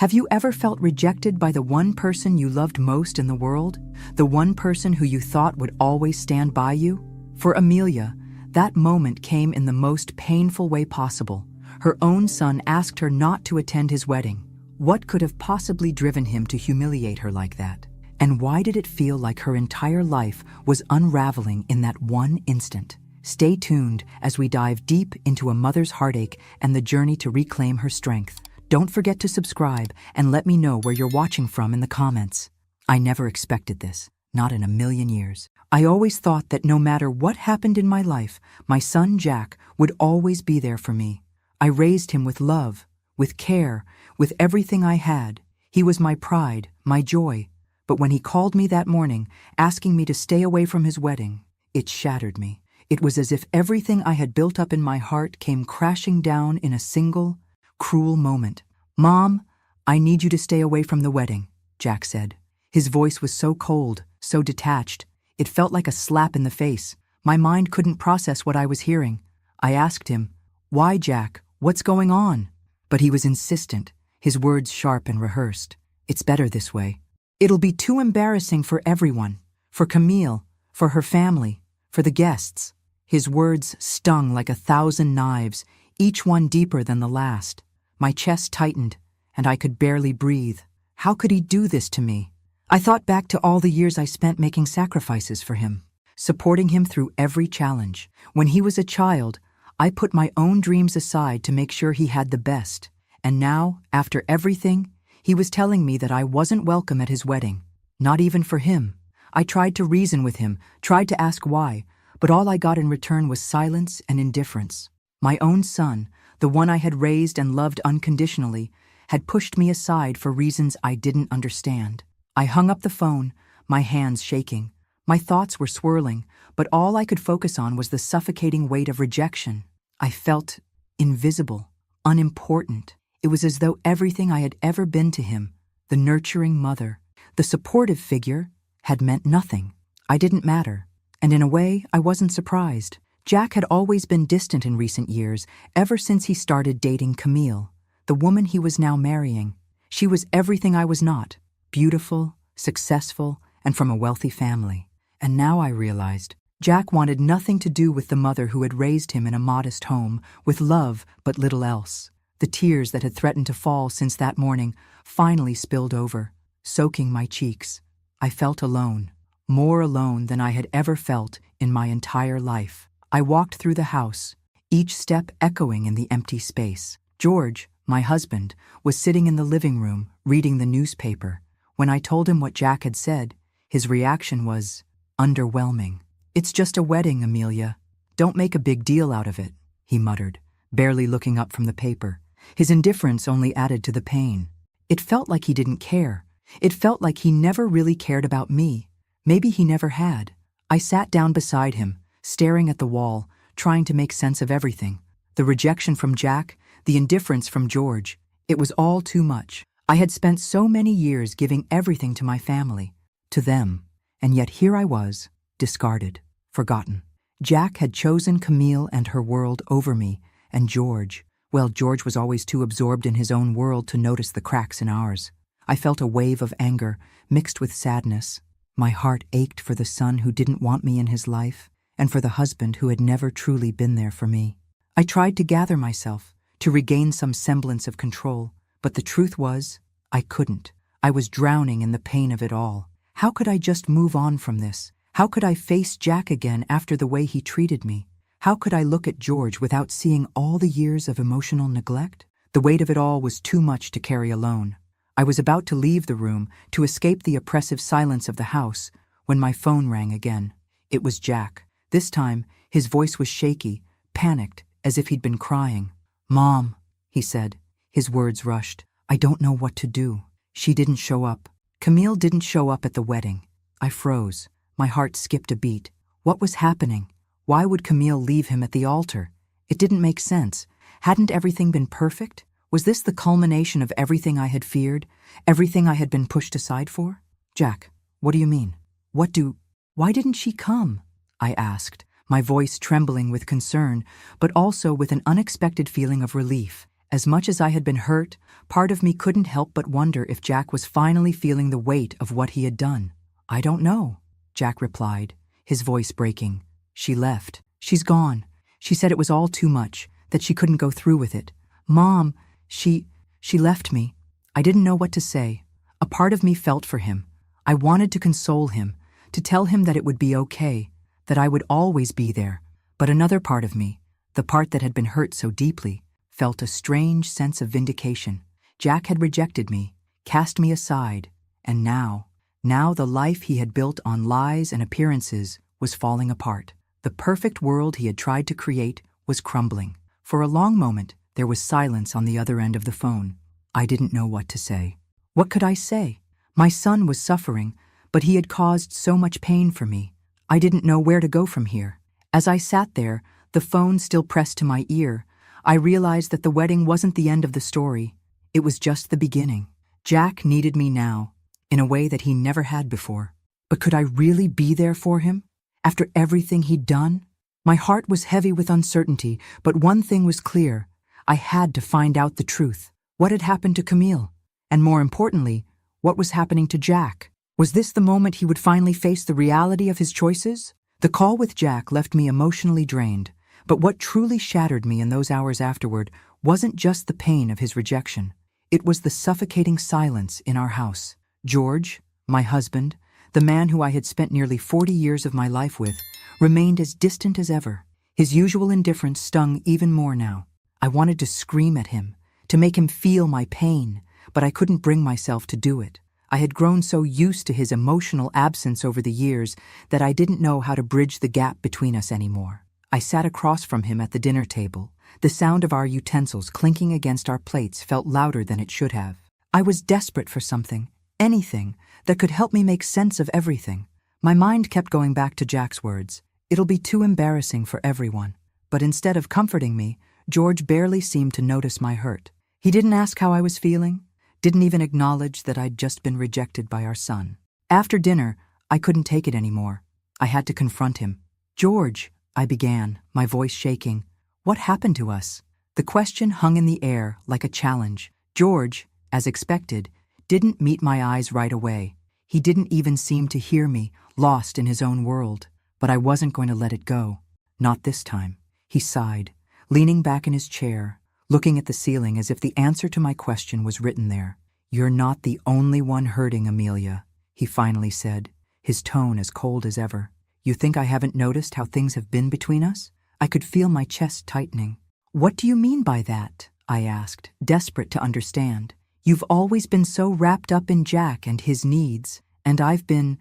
Have you ever felt rejected by the one person you loved most in the world? The one person who you thought would always stand by you? For Amelia, that moment came in the most painful way possible. Her own son asked her not to attend his wedding. What could have possibly driven him to humiliate her like that? And why did it feel like her entire life was unraveling in that one instant? Stay tuned as we dive deep into a mother's heartache and the journey to reclaim her strength. Don't forget to subscribe and let me know where you're watching from in the comments. I never expected this, not in a million years. I always thought that no matter what happened in my life, my son Jack would always be there for me. I raised him with love, with care, with everything I had. He was my pride, my joy. But when he called me that morning, asking me to stay away from his wedding, it shattered me. It was as if everything I had built up in my heart came crashing down in a single, cruel moment. "Mom, I need you to stay away from the wedding," Jack said. His voice was so cold, so detached. It felt like a slap in the face. My mind couldn't process what I was hearing. I asked him, "Why, Jack? What's going on?" But he was insistent, his words sharp and rehearsed. "It's better this way. It'll be too embarrassing for everyone, for Camille, for her family, for the guests." His words stung like 1,000 knives, each one deeper than the last. My chest tightened, and I could barely breathe. How could he do this to me? I thought back to all the years I spent making sacrifices for him, supporting him through every challenge. When he was a child, I put my own dreams aside to make sure he had the best. And now, after everything, he was telling me that I wasn't welcome at his wedding. Not even for him. I tried to reason with him, tried to ask why, but all I got in return was silence and indifference. My own son, the one I had raised and loved unconditionally, had pushed me aside for reasons I didn't understand. I hung up the phone, my hands shaking. My thoughts were swirling, but all I could focus on was the suffocating weight of rejection. I felt invisible, unimportant. It was as though everything I had ever been to him, the nurturing mother, the supportive figure, had meant nothing. I didn't matter, and in a way, I wasn't surprised. Jack had always been distant in recent years, ever since he started dating Camille, the woman he was now marrying. She was everything I was not, beautiful, successful, and from a wealthy family. And now I realized, Jack wanted nothing to do with the mother who had raised him in a modest home, with love but little else. The tears that had threatened to fall since that morning finally spilled over, soaking my cheeks. I felt alone, more alone than I had ever felt in my entire life. I walked through the house, each step echoing in the empty space. George, my husband, was sitting in the living room, reading the newspaper. When I told him what Jack had said, his reaction was underwhelming. "It's just a wedding, Amelia. Don't make a big deal out of it," he muttered, barely looking up from the paper. His indifference only added to the pain. It felt like he didn't care. It felt like he never really cared about me. Maybe he never had. I sat down beside him, staring at the wall, trying to make sense of everything. The rejection from Jack, the indifference from George. It was all too much. I had spent so many years giving everything to my family, to them, and yet here I was, discarded, forgotten. Jack had chosen Camille and her world over me, and George, well, George was always too absorbed in his own world to notice the cracks in ours. I felt a wave of anger, mixed with sadness. My heart ached for the son who didn't want me in his life, and for the husband who had never truly been there for me. I tried to gather myself, to regain some semblance of control, but the truth was, I couldn't. I was drowning in the pain of it all. How could I just move on from this? How could I face Jack again after the way he treated me? How could I look at George without seeing all the years of emotional neglect? The weight of it all was too much to carry alone. I was about to leave the room, to escape the oppressive silence of the house, when my phone rang again. It was Jack. This time, his voice was shaky, panicked, as if he'd been crying. "Mom," he said. His words rushed. "I don't know what to do. She didn't show up. Camille didn't show up at the wedding." I froze. My heart skipped a beat. What was happening? Why would Camille leave him at the altar? It didn't make sense. Hadn't everything been perfect? Was this the culmination of everything I had feared? Everything I had been pushed aside for? "Jack, what do you mean? Why didn't she come?" I asked, my voice trembling with concern, but also with an unexpected feeling of relief. As much as I had been hurt, part of me couldn't help but wonder if Jack was finally feeling the weight of what he had done. "I don't know," Jack replied, his voice breaking. "She left. She's gone. She said it was all too much, that she couldn't go through with it. Mom, she left me." I didn't know what to say. A part of me felt for him. I wanted to console him, to tell him that it would be okay, that I would always be there. But another part of me, the part that had been hurt so deeply, felt a strange sense of vindication. Jack had rejected me, cast me aside, and now the life he had built on lies and appearances was falling apart. The perfect world he had tried to create was crumbling. For a long moment, there was silence on the other end of the phone. I didn't know what to say. What could I say? My son was suffering, but he had caused so much pain for me. I didn't know where to go from here. As I sat there, the phone still pressed to my ear, I realized that the wedding wasn't the end of the story. It was just the beginning. Jack needed me now, in a way that he never had before. But could I really be there for him? After everything he'd done? My heart was heavy with uncertainty, but one thing was clear. I had to find out the truth. What had happened to Camille? And more importantly, what was happening to Jack? Was this the moment he would finally face the reality of his choices? The call with Jack left me emotionally drained, but what truly shattered me in those hours afterward wasn't just the pain of his rejection. It was the suffocating silence in our house. George, my husband, the man who I had spent nearly 40 years of my life with, remained as distant as ever. His usual indifference stung even more now. I wanted to scream at him, to make him feel my pain, but I couldn't bring myself to do it. I had grown so used to his emotional absence over the years that I didn't know how to bridge the gap between us anymore. I sat across from him at the dinner table. The sound of our utensils clinking against our plates felt louder than it should have. I was desperate for something, anything, that could help me make sense of everything. My mind kept going back to Jack's words. "It'll be too embarrassing for everyone." But instead of comforting me, George barely seemed to notice my hurt. He didn't ask how I was feeling, didn't even acknowledge that I'd just been rejected by our son. After dinner, I couldn't take it anymore. I had to confront him. "George," I began, my voice shaking, "what happened to us?" The question hung in the air like a challenge. George, as expected, didn't meet my eyes right away. He didn't even seem to hear me, lost in his own world. But I wasn't going to let it go. Not this time. He sighed, leaning back in his chair, looking at the ceiling as if the answer to my question was written there. "You're not the only one hurting, Amelia," he finally said, his tone as cold as ever. "You think I haven't noticed how things have been between us?" I could feel my chest tightening. "What do you mean by that?" I asked, desperate to understand. "You've always been so wrapped up in Jack and his needs, and I've been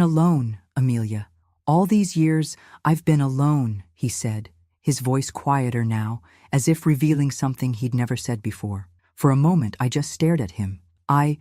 alone, Amelia. All these years, I've been alone," he said, his voice quieter now, as if revealing something he'd never said before. For a moment, I just stared at him. I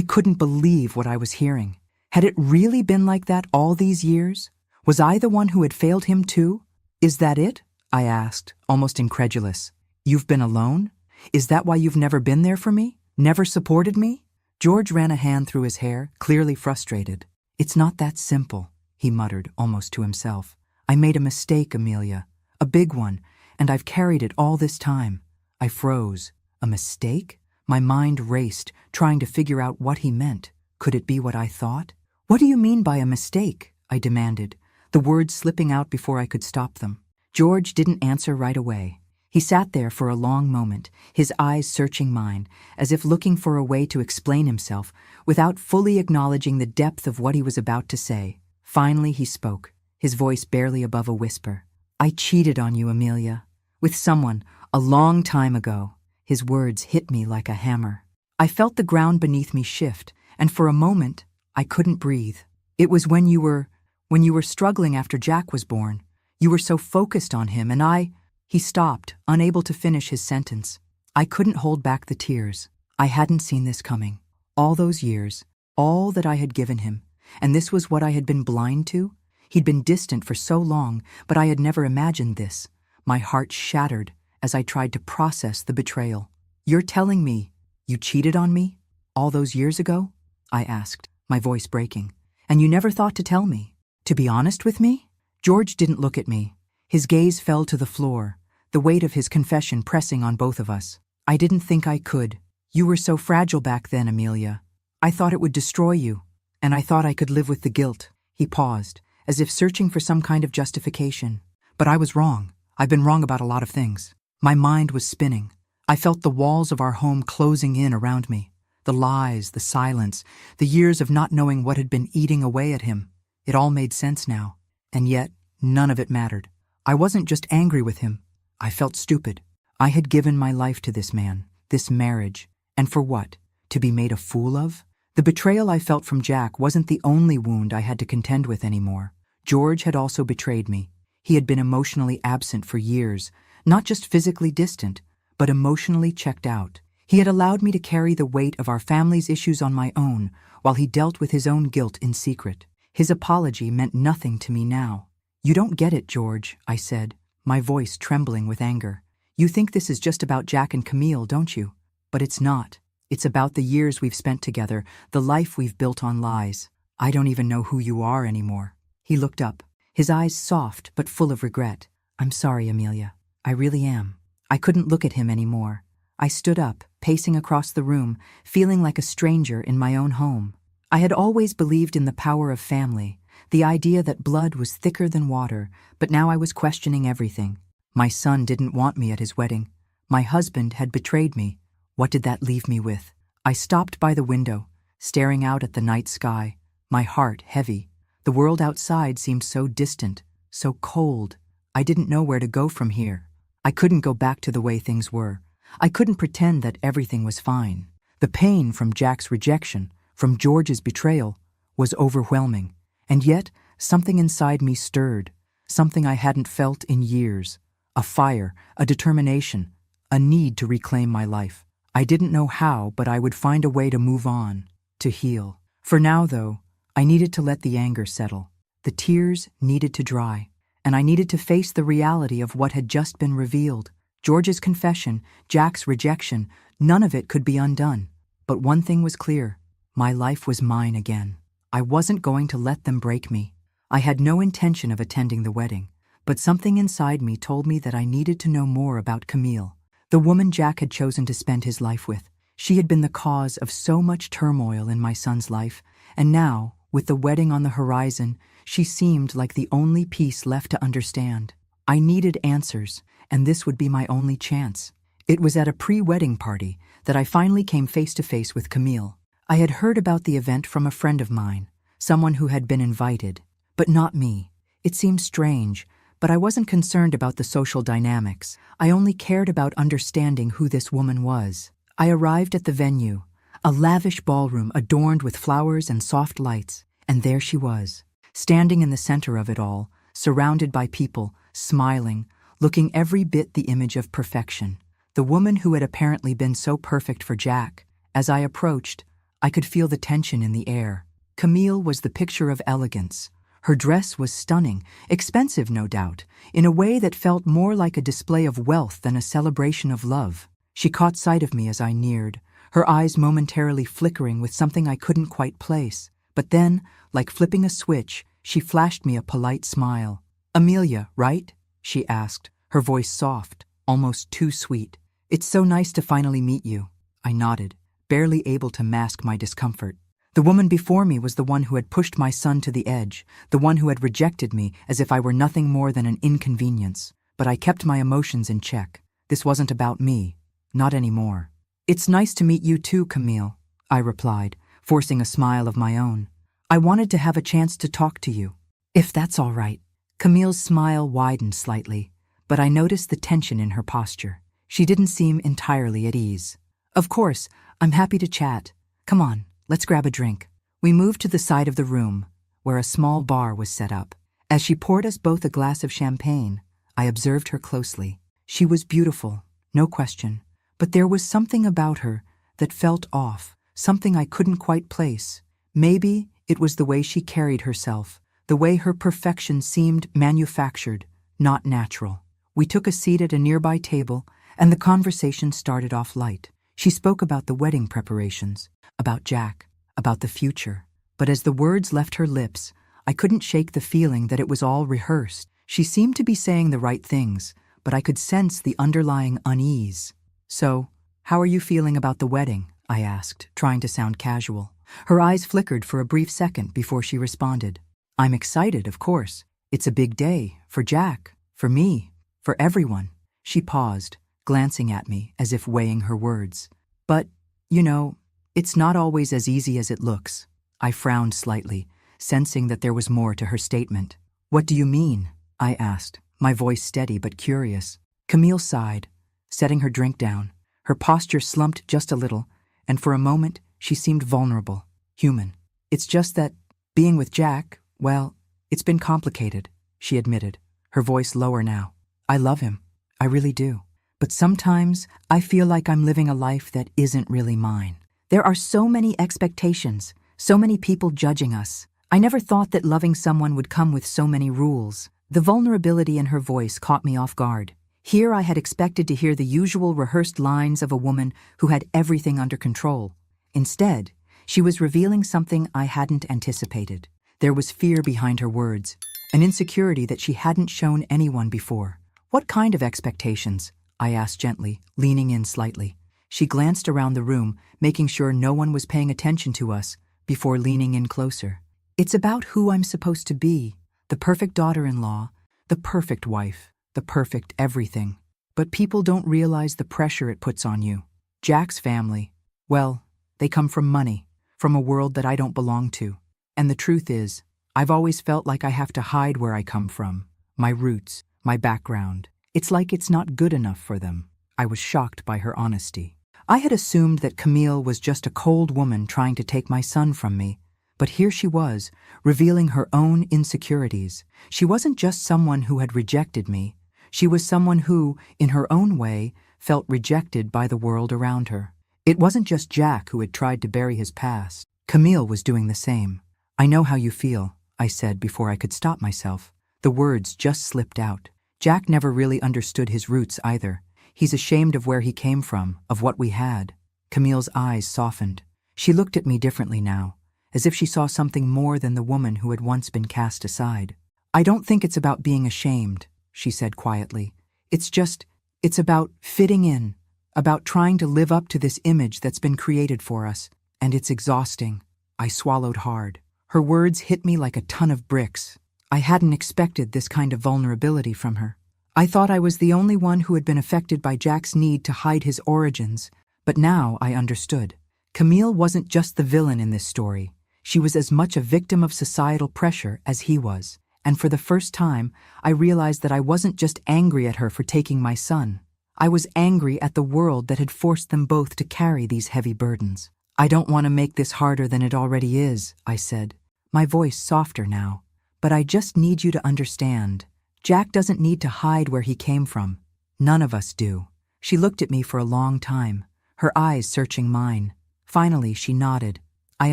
couldn't believe what I was hearing. Had it really been like that all these years? Was I the one who had failed him too? "Is that it?" I asked, almost incredulous. "You've been alone? Is that why you've never been there for me? Never supported me?" George ran a hand through his hair, clearly frustrated. "It's not that simple," he muttered, almost to himself. "I made a mistake, Amelia. A big one, and I've carried it all this time." I froze. A mistake? My mind raced, trying to figure out what he meant. Could it be what I thought? "What do you mean by a mistake?" I demanded, the words slipping out before I could stop them. George didn't answer right away. He sat there for a long moment, his eyes searching mine, as if looking for a way to explain himself, without fully acknowledging the depth of what he was about to say. Finally he spoke, his voice barely above a whisper. "I cheated on you, Amelia. With someone, a long time ago." His words hit me like a hammer. I felt the ground beneath me shift, and for a moment, I couldn't breathe. "It was when you were struggling after Jack was born. You were so focused on him, and I—" He stopped, unable to finish his sentence. I couldn't hold back the tears. I hadn't seen this coming. All those years, all that I had given him, and this was what I had been blind to? He'd been distant for so long, but I had never imagined this. My heart shattered as I tried to process the betrayal. "You're telling me you cheated on me all those years ago?" I asked, my voice breaking. "And you never thought to tell me? To be honest with me?" George didn't look at me. His gaze fell to the floor, the weight of his confession pressing on both of us. I didn't think I could. You were so fragile back then, Amelia. I thought it would destroy you, and I thought I could live with the guilt." He paused, as if searching for some kind of justification. "But I was wrong. I've been wrong about a lot of things." My mind was spinning. I felt the walls of our home closing in around me. The lies, the silence, the years of not knowing what had been eating away at him. It all made sense now. And yet, none of it mattered. I wasn't just angry with him. I felt stupid. I had given my life to this man, this marriage. And for what? To be made a fool of? The betrayal I felt from Jack wasn't the only wound I had to contend with anymore. George had also betrayed me. He had been emotionally absent for years, not just physically distant, but emotionally checked out. He had allowed me to carry the weight of our family's issues on my own, while he dealt with his own guilt in secret. His apology meant nothing to me now. "You don't get it, George," I said, my voice trembling with anger. "You think this is just about Jack and Camille, don't you? But it's not. It's about the years we've spent together, the life we've built on lies. I don't even know who you are anymore." He looked up, his eyes soft but full of regret. "I'm sorry, Amelia. I really am." I couldn't look at him anymore. I stood up, pacing across the room, feeling like a stranger in my own home. I had always believed in the power of family, the idea that blood was thicker than water, but now I was questioning everything. My son didn't want me at his wedding. My husband had betrayed me. What did that leave me with? I stopped by the window, staring out at the night sky, my heart heavy. The world outside seemed so distant, so cold. I didn't know where to go from here. I couldn't go back to the way things were. I couldn't pretend that everything was fine. The pain from Jack's rejection, from George's betrayal, was overwhelming. And yet, something inside me stirred, something I hadn't felt in years. A fire, a determination, a need to reclaim my life. I didn't know how, but I would find a way to move on, to heal. For now, though, I needed to let the anger settle. The tears needed to dry, and I needed to face the reality of what had just been revealed. George's confession, Jack's rejection, none of it could be undone. But one thing was clear. My life was mine again. I wasn't going to let them break me. I had no intention of attending the wedding, but something inside me told me that I needed to know more about Camille, the woman Jack had chosen to spend his life with. She had been the cause of so much turmoil in my son's life, and now, with the wedding on the horizon, she seemed like the only piece left to understand. I needed answers, and this would be my only chance. It was at a pre-wedding party that I finally came face to face with Camille. I had heard about the event from a friend of mine, someone who had been invited, but not me. It seemed strange, but I wasn't concerned about the social dynamics. I only cared about understanding who this woman was. I arrived at the venue, a lavish ballroom adorned with flowers and soft lights, and there she was, standing in the center of it all, surrounded by people, smiling, looking every bit the image of perfection. The woman who had apparently been so perfect for Jack. As I approached, I could feel the tension in the air. Camille was the picture of elegance. Her dress was stunning, expensive no doubt, in a way that felt more like a display of wealth than a celebration of love. She caught sight of me as I neared, her eyes momentarily flickering with something I couldn't quite place. But then, like flipping a switch, she flashed me a polite smile. "Amelia, right?" she asked, her voice soft, almost too sweet. "It's so nice to finally meet you." I nodded, barely able to mask my discomfort. The woman before me was the one who had pushed my son to the edge, the one who had rejected me as if I were nothing more than an inconvenience. But I kept my emotions in check. This wasn't about me. Not anymore. "It's nice to meet you too, Camille," I replied, forcing a smile of my own. "I wanted to have a chance to talk to you, if that's all right." Camille's smile widened slightly, but I noticed the tension in her posture. She didn't seem entirely at ease. "Of course, I'm happy to chat. Come on, let's grab a drink." We moved to the side of the room, where a small bar was set up. As she poured us both a glass of champagne, I observed her closely. She was beautiful, no question, but there was something about her that felt off, something I couldn't quite place. Maybe it was the way she carried herself, the way her perfection seemed manufactured, not natural. We took a seat at a nearby table, and the conversation started off light. She spoke about the wedding preparations, about Jack, about the future. But as the words left her lips, I couldn't shake the feeling that it was all rehearsed. She seemed to be saying the right things, but I could sense the underlying unease. "So, "How are you feeling about the wedding?" I asked, trying to sound casual. Her eyes flickered for a brief second before she responded. "I'm excited, of course. It's a big day, for Jack, for me, for everyone." She paused, glancing at me as if weighing her words. "But, you know, it's not always as easy as it looks." I frowned slightly, sensing that there was more to her statement. "What do you mean?" I asked, my voice steady but curious. Camille sighed, setting her drink down. Her posture slumped just a little, and for a moment she seemed vulnerable, human. "It's just that, being with Jack, well, it's been complicated," she admitted, her voice lower now. "I love him. I really do. But sometimes I feel like I'm living a life that isn't really mine. There are so many expectations, so many people judging us. I never thought that loving someone would come with so many rules." The vulnerability in her voice caught me off guard. Here I had expected to hear the usual rehearsed lines of a woman who had everything under control. Instead, she was revealing something I hadn't anticipated. There was fear behind her words, an insecurity that she hadn't shown anyone before. "What kind of expectations?" I asked gently, leaning in slightly. She glanced around the room, making sure no one was paying attention to us, before leaning in closer. "It's about who I'm supposed to be, the perfect daughter-in-law, the perfect wife, the perfect everything. But people don't realize the pressure it puts on you. Jack's family, well, they come from money, from a world that I don't belong to. And the truth is, I've always felt like I have to hide where I come from, my roots, my background. It's like it's not good enough for them." I was shocked by her honesty. I had assumed that Camille was just a cold woman trying to take my son from me, but here she was, revealing her own insecurities. She wasn't just someone who had rejected me. She was someone who, in her own way, felt rejected by the world around her. It wasn't just Jack who had tried to bury his past. Camille was doing the same. "I know how you feel," I said before I could stop myself. The words just slipped out. Jack never really understood his roots either. He's ashamed of where he came from, of what we had. Camille's eyes softened. She looked at me differently now, as if she saw something more than the woman who had once been cast aside. "I don't think it's about being ashamed," she said quietly. It's about fitting in, about trying to live up to this image that's been created for us, and it's exhausting." I swallowed hard. Her words hit me like a ton of bricks. I hadn't expected this kind of vulnerability from her. I thought I was the only one who had been affected by Jack's need to hide his origins, but now I understood. Camille wasn't just the villain in this story. She was as much a victim of societal pressure as he was. And for the first time, I realized that I wasn't just angry at her for taking my son. I was angry at the world that had forced them both to carry these heavy burdens. "I don't want to make this harder than it already is," I said, my voice softer now. "But I just need you to understand. Jack doesn't need to hide where he came from. None of us do." She looked at me for a long time, her eyes searching mine. Finally, she nodded. "I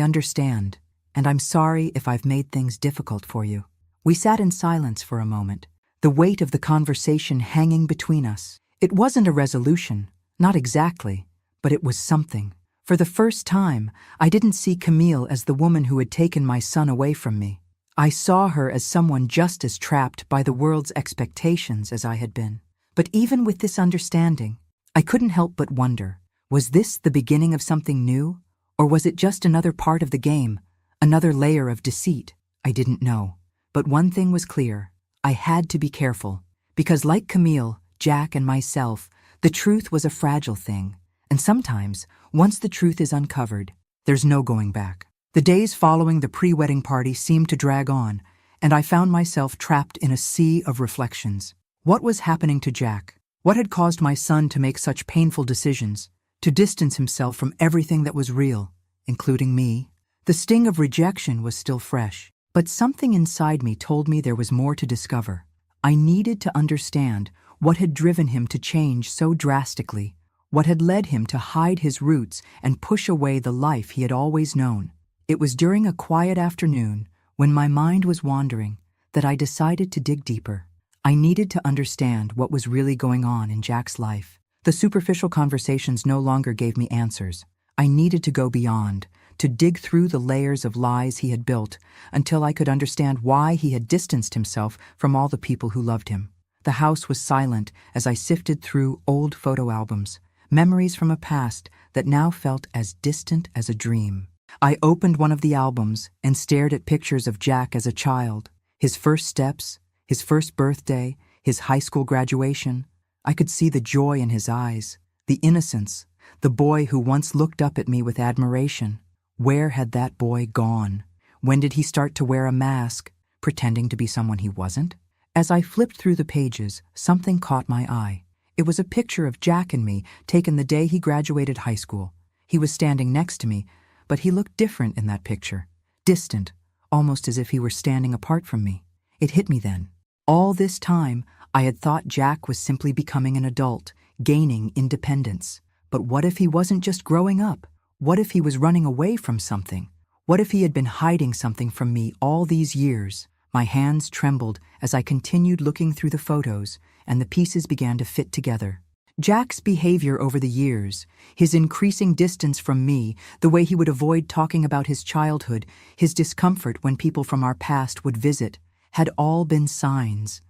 understand, and I'm sorry if I've made things difficult for you." We sat in silence for a moment, the weight of the conversation hanging between us. It wasn't a resolution, not exactly, but it was something. For the first time, I didn't see Camille as the woman who had taken my son away from me. I saw her as someone just as trapped by the world's expectations as I had been. But even with this understanding, I couldn't help but wonder, was this the beginning of something new? Or was it just another part of the game, another layer of deceit? I didn't know. But one thing was clear. I had to be careful. Because like Camille, Jack, and myself, the truth was a fragile thing. And sometimes, once the truth is uncovered, there's no going back. The days following the pre-wedding party seemed to drag on, and I found myself trapped in a sea of reflections. What was happening to Jack? What had caused my son to make such painful decisions, to distance himself from everything that was real, including me? The sting of rejection was still fresh, but something inside me told me there was more to discover. I needed to understand what had driven him to change so drastically, what had led him to hide his roots and push away the life he had always known. It was during a quiet afternoon, when my mind was wandering, that I decided to dig deeper. I needed to understand what was really going on in Jack's life. The superficial conversations no longer gave me answers. I needed to go beyond, to dig through the layers of lies he had built until I could understand why he had distanced himself from all the people who loved him. The house was silent as I sifted through old photo albums, memories from a past that now felt as distant as a dream. I opened one of the albums and stared at pictures of Jack as a child, his first steps, his first birthday, his high school graduation. I could see the joy in his eyes, the innocence, the boy who once looked up at me with admiration. Where had that boy gone? When did he start to wear a mask, pretending to be someone he wasn't? As I flipped through the pages, something caught my eye. It was a picture of Jack and me taken the day he graduated high school. He was standing next to me, but he looked different in that picture. Distant, almost as if he were standing apart from me. It hit me then. All this time, I had thought Jack was simply becoming an adult, gaining independence. But what if he wasn't just growing up? What if he was running away from something? What if he had been hiding something from me all these years? My hands trembled as I continued looking through the photos, and the pieces began to fit together. Jack's behavior over the years, his increasing distance from me, the way he would avoid talking about his childhood, his discomfort when people from our past would visit, had all been signs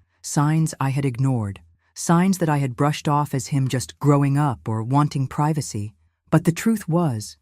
I had ignored, signs that I had brushed off as him just growing up or wanting privacy. But the truth was,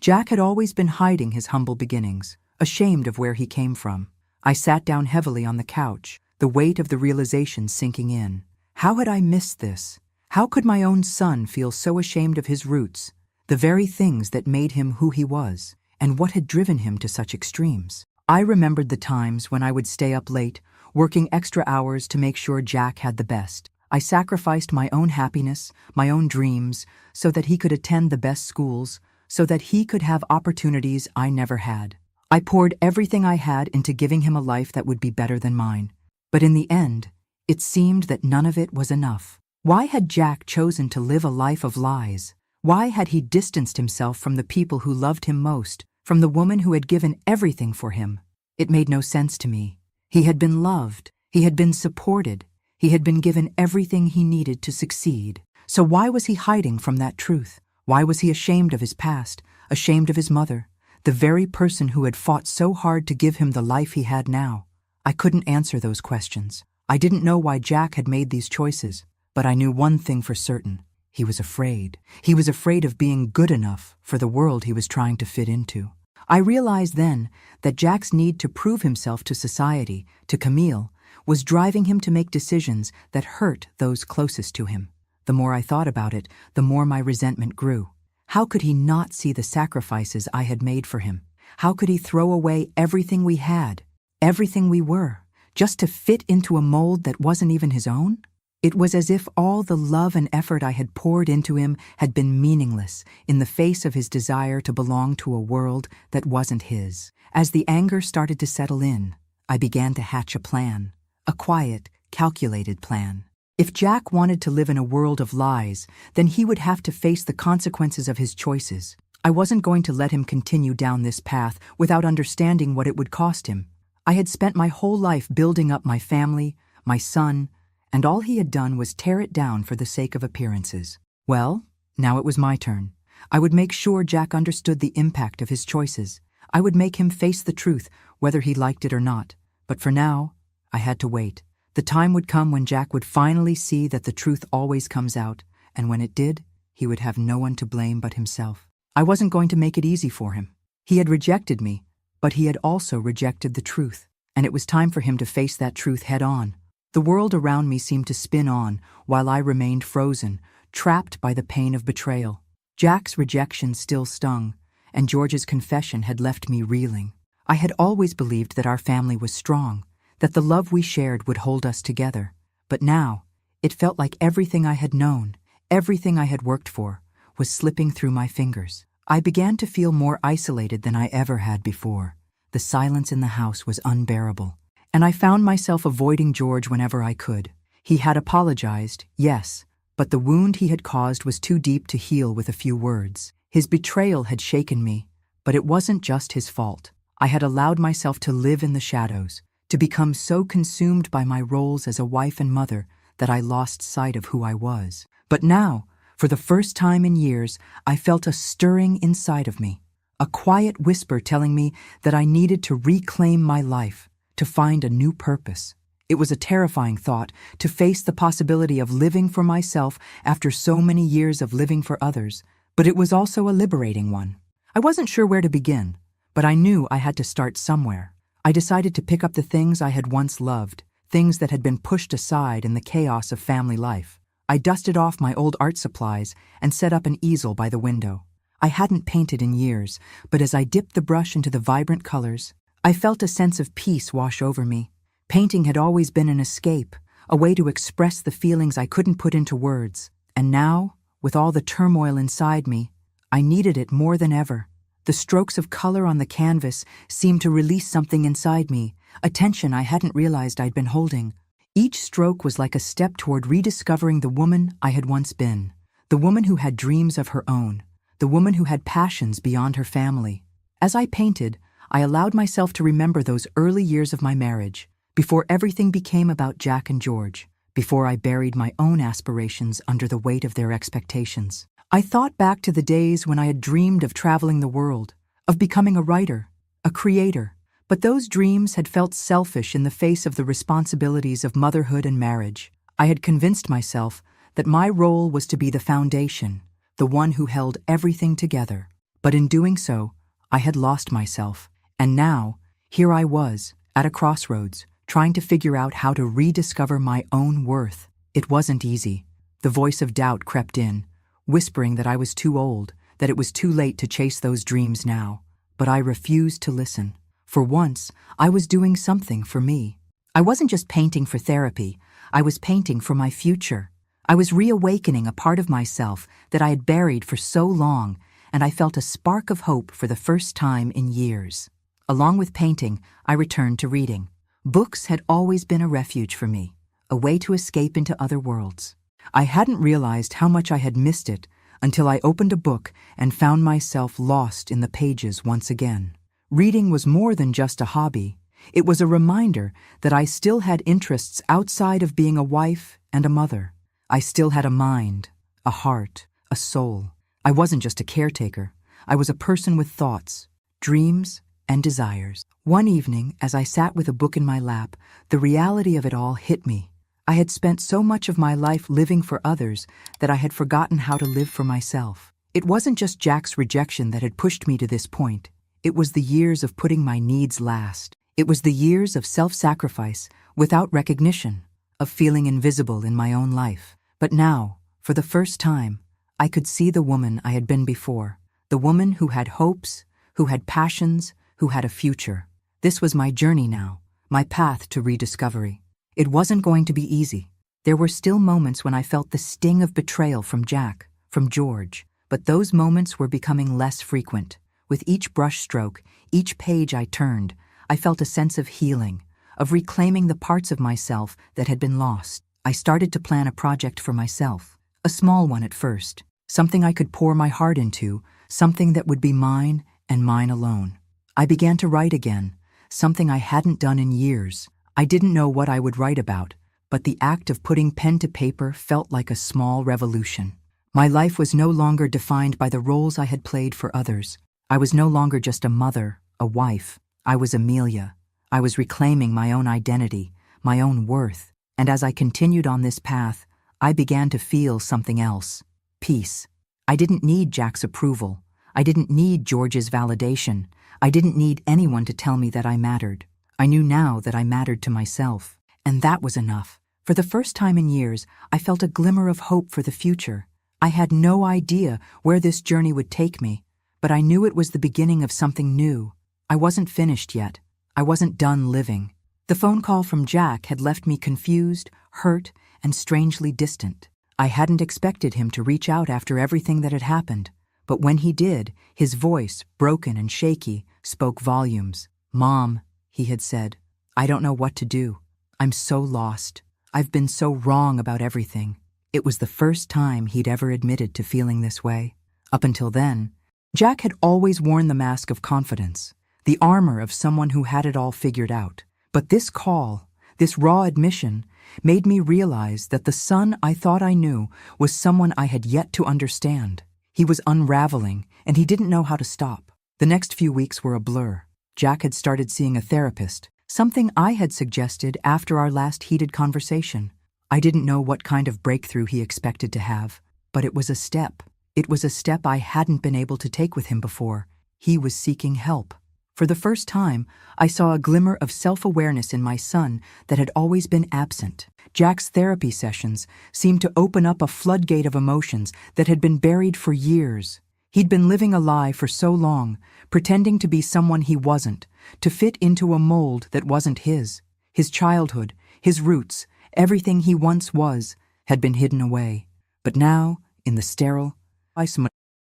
Jack had always been hiding his humble beginnings, ashamed of where he came from. I sat down heavily on the couch, the weight of the realization sinking in. How had I missed this? How could my own son feel so ashamed of his roots, the very things that made him who he was, and what had driven him to such extremes? I remembered the times when I would stay up late, working extra hours to make sure Jack had the best. I sacrificed my own happiness, my own dreams, so that he could attend the best schools, so that he could have opportunities I never had. I poured everything I had into giving him a life that would be better than mine. But in the end, it seemed that none of it was enough. Why had Jack chosen to live a life of lies? Why had he distanced himself from the people who loved him most, from the woman who had given everything for him? It made no sense to me. He had been loved. He had been supported. He had been given everything he needed to succeed. So why was he hiding from that truth? Why was he ashamed of his past, ashamed of his mother, the very person who had fought so hard to give him the life he had now? I couldn't answer those questions. I didn't know why Jack had made these choices, but I knew one thing for certain. He was afraid. He was afraid of being good enough for the world he was trying to fit into. I realized then that Jack's need to prove himself to society, to Camille, was driving him to make decisions that hurt those closest to him. The more I thought about it, the more my resentment grew. How could he not see the sacrifices I had made for him? How could he throw away everything we had, everything we were, just to fit into a mold that wasn't even his own? It was as if all the love and effort I had poured into him had been meaningless in the face of his desire to belong to a world that wasn't his. As the anger started to settle in, I began to hatch a plan, a quiet, calculated plan. If Jack wanted to live in a world of lies, then he would have to face the consequences of his choices. I wasn't going to let him continue down this path without understanding what it would cost him. I had spent my whole life building up my family, my son, and all he had done was tear it down for the sake of appearances. Well, now it was my turn. I would make sure Jack understood the impact of his choices. I would make him face the truth, whether he liked it or not. But for now, I had to wait. The time would come when Jack would finally see that the truth always comes out, and when it did, he would have no one to blame but himself. I wasn't going to make it easy for him. He had rejected me, but he had also rejected the truth, and it was time for him to face that truth head on. The world around me seemed to spin on while I remained frozen, trapped by the pain of betrayal. Jack's rejection still stung, and George's confession had left me reeling. I had always believed that our family was strong, that the love we shared would hold us together. But now, it felt like everything I had known, everything I had worked for, was slipping through my fingers. I began to feel more isolated than I ever had before. The silence in the house was unbearable, and I found myself avoiding George whenever I could. He had apologized, yes, but the wound he had caused was too deep to heal with a few words. His betrayal had shaken me, but it wasn't just his fault. I had allowed myself to live in the shadows, to become so consumed by my roles as a wife and mother that I lost sight of who I was. But now, for the first time in years, I felt a stirring inside of me, a quiet whisper telling me that I needed to reclaim my life, to find a new purpose. It was a terrifying thought to face the possibility of living for myself after so many years of living for others, but it was also a liberating one. I wasn't sure where to begin, but I knew I had to start somewhere. I decided to pick up the things I had once loved, things that had been pushed aside in the chaos of family life. I dusted off my old art supplies and set up an easel by the window. I hadn't painted in years, but as I dipped the brush into the vibrant colors, I felt a sense of peace wash over me. Painting had always been an escape, a way to express the feelings I couldn't put into words. And now, with all the turmoil inside me, I needed it more than ever. The strokes of color on the canvas seemed to release something inside me, a tension I hadn't realized I'd been holding. Each stroke was like a step toward rediscovering the woman I had once been, the woman who had dreams of her own, the woman who had passions beyond her family. As I painted, I allowed myself to remember those early years of my marriage, before everything became about Jack and George, before I buried my own aspirations under the weight of their expectations. I thought back to the days when I had dreamed of traveling the world, of becoming a writer, a creator, but those dreams had felt selfish in the face of the responsibilities of motherhood and marriage. I had convinced myself that my role was to be the foundation, the one who held everything together. But in doing so, I had lost myself, and now, here I was, at a crossroads, trying to figure out how to rediscover my own worth. It wasn't easy. The voice of doubt crept in, whispering that I was too old, that it was too late to chase those dreams now. But I refused to listen. For once, I was doing something for me. I wasn't just painting for therapy, I was painting for my future. I was reawakening a part of myself that I had buried for so long, and I felt a spark of hope for the first time in years. Along with painting, I returned to reading. Books had always been a refuge for me, a way to escape into other worlds. I hadn't realized how much I had missed it until I opened a book and found myself lost in the pages once again. Reading was more than just a hobby. It was a reminder that I still had interests outside of being a wife and a mother. I still had a mind, a heart, a soul. I wasn't just a caretaker. I was a person with thoughts, dreams, and desires. One evening, as I sat with a book in my lap, the reality of it all hit me. I had spent so much of my life living for others that I had forgotten how to live for myself. It wasn't just Jack's rejection that had pushed me to this point. It was the years of putting my needs last. It was the years of self-sacrifice without recognition, of feeling invisible in my own life. But now, for the first time, I could see the woman I had been before, the woman who had hopes, who had passions, who had a future. This was my journey now, my path to rediscovery. It wasn't going to be easy. There were still moments when I felt the sting of betrayal from Jack, from George, but those moments were becoming less frequent. With each brush stroke, each page I turned, I felt a sense of healing, of reclaiming the parts of myself that had been lost. I started to plan a project for myself, a small one at first, something I could pour my heart into, something that would be mine and mine alone. I began to write again, something I hadn't done in years. I didn't know what I would write about, but the act of putting pen to paper felt like a small revolution. My life was no longer defined by the roles I had played for others. I was no longer just a mother, a wife. I was Amelia. I was reclaiming my own identity, my own worth. And as I continued on this path, I began to feel something else. Peace. I didn't need Jack's approval. I didn't need George's validation. I didn't need anyone to tell me that I mattered. I knew now that I mattered to myself. And that was enough. For the first time in years, I felt a glimmer of hope for the future. I had no idea where this journey would take me, but I knew it was the beginning of something new. I wasn't finished yet. I wasn't done living. The phone call from Jack had left me confused, hurt, and strangely distant. I hadn't expected him to reach out after everything that had happened, but when he did, his voice, broken and shaky, spoke volumes. "Mom," he had said, "I don't know what to do. I'm so lost. I've been so wrong about everything." It was the first time he'd ever admitted to feeling this way. Up until then, Jack had always worn the mask of confidence, the armor of someone who had it all figured out. But this call, this raw admission, made me realize that the son I thought I knew was someone I had yet to understand. He was unraveling, and he didn't know how to stop. The next few weeks were a blur. Jack had started seeing a therapist, something I had suggested after our last heated conversation. I didn't know what kind of breakthrough he expected to have, but it was a step. It was a step I hadn't been able to take with him before. He was seeking help. For the first time, I saw a glimmer of self-awareness in my son that had always been absent. Jack's therapy sessions seemed to open up a floodgate of emotions that had been buried for years. He'd been living a lie for so long, pretending to be someone he wasn't, to fit into a mold that wasn't his. His childhood, his roots, everything he once was, had been hidden away. But now, in the sterile,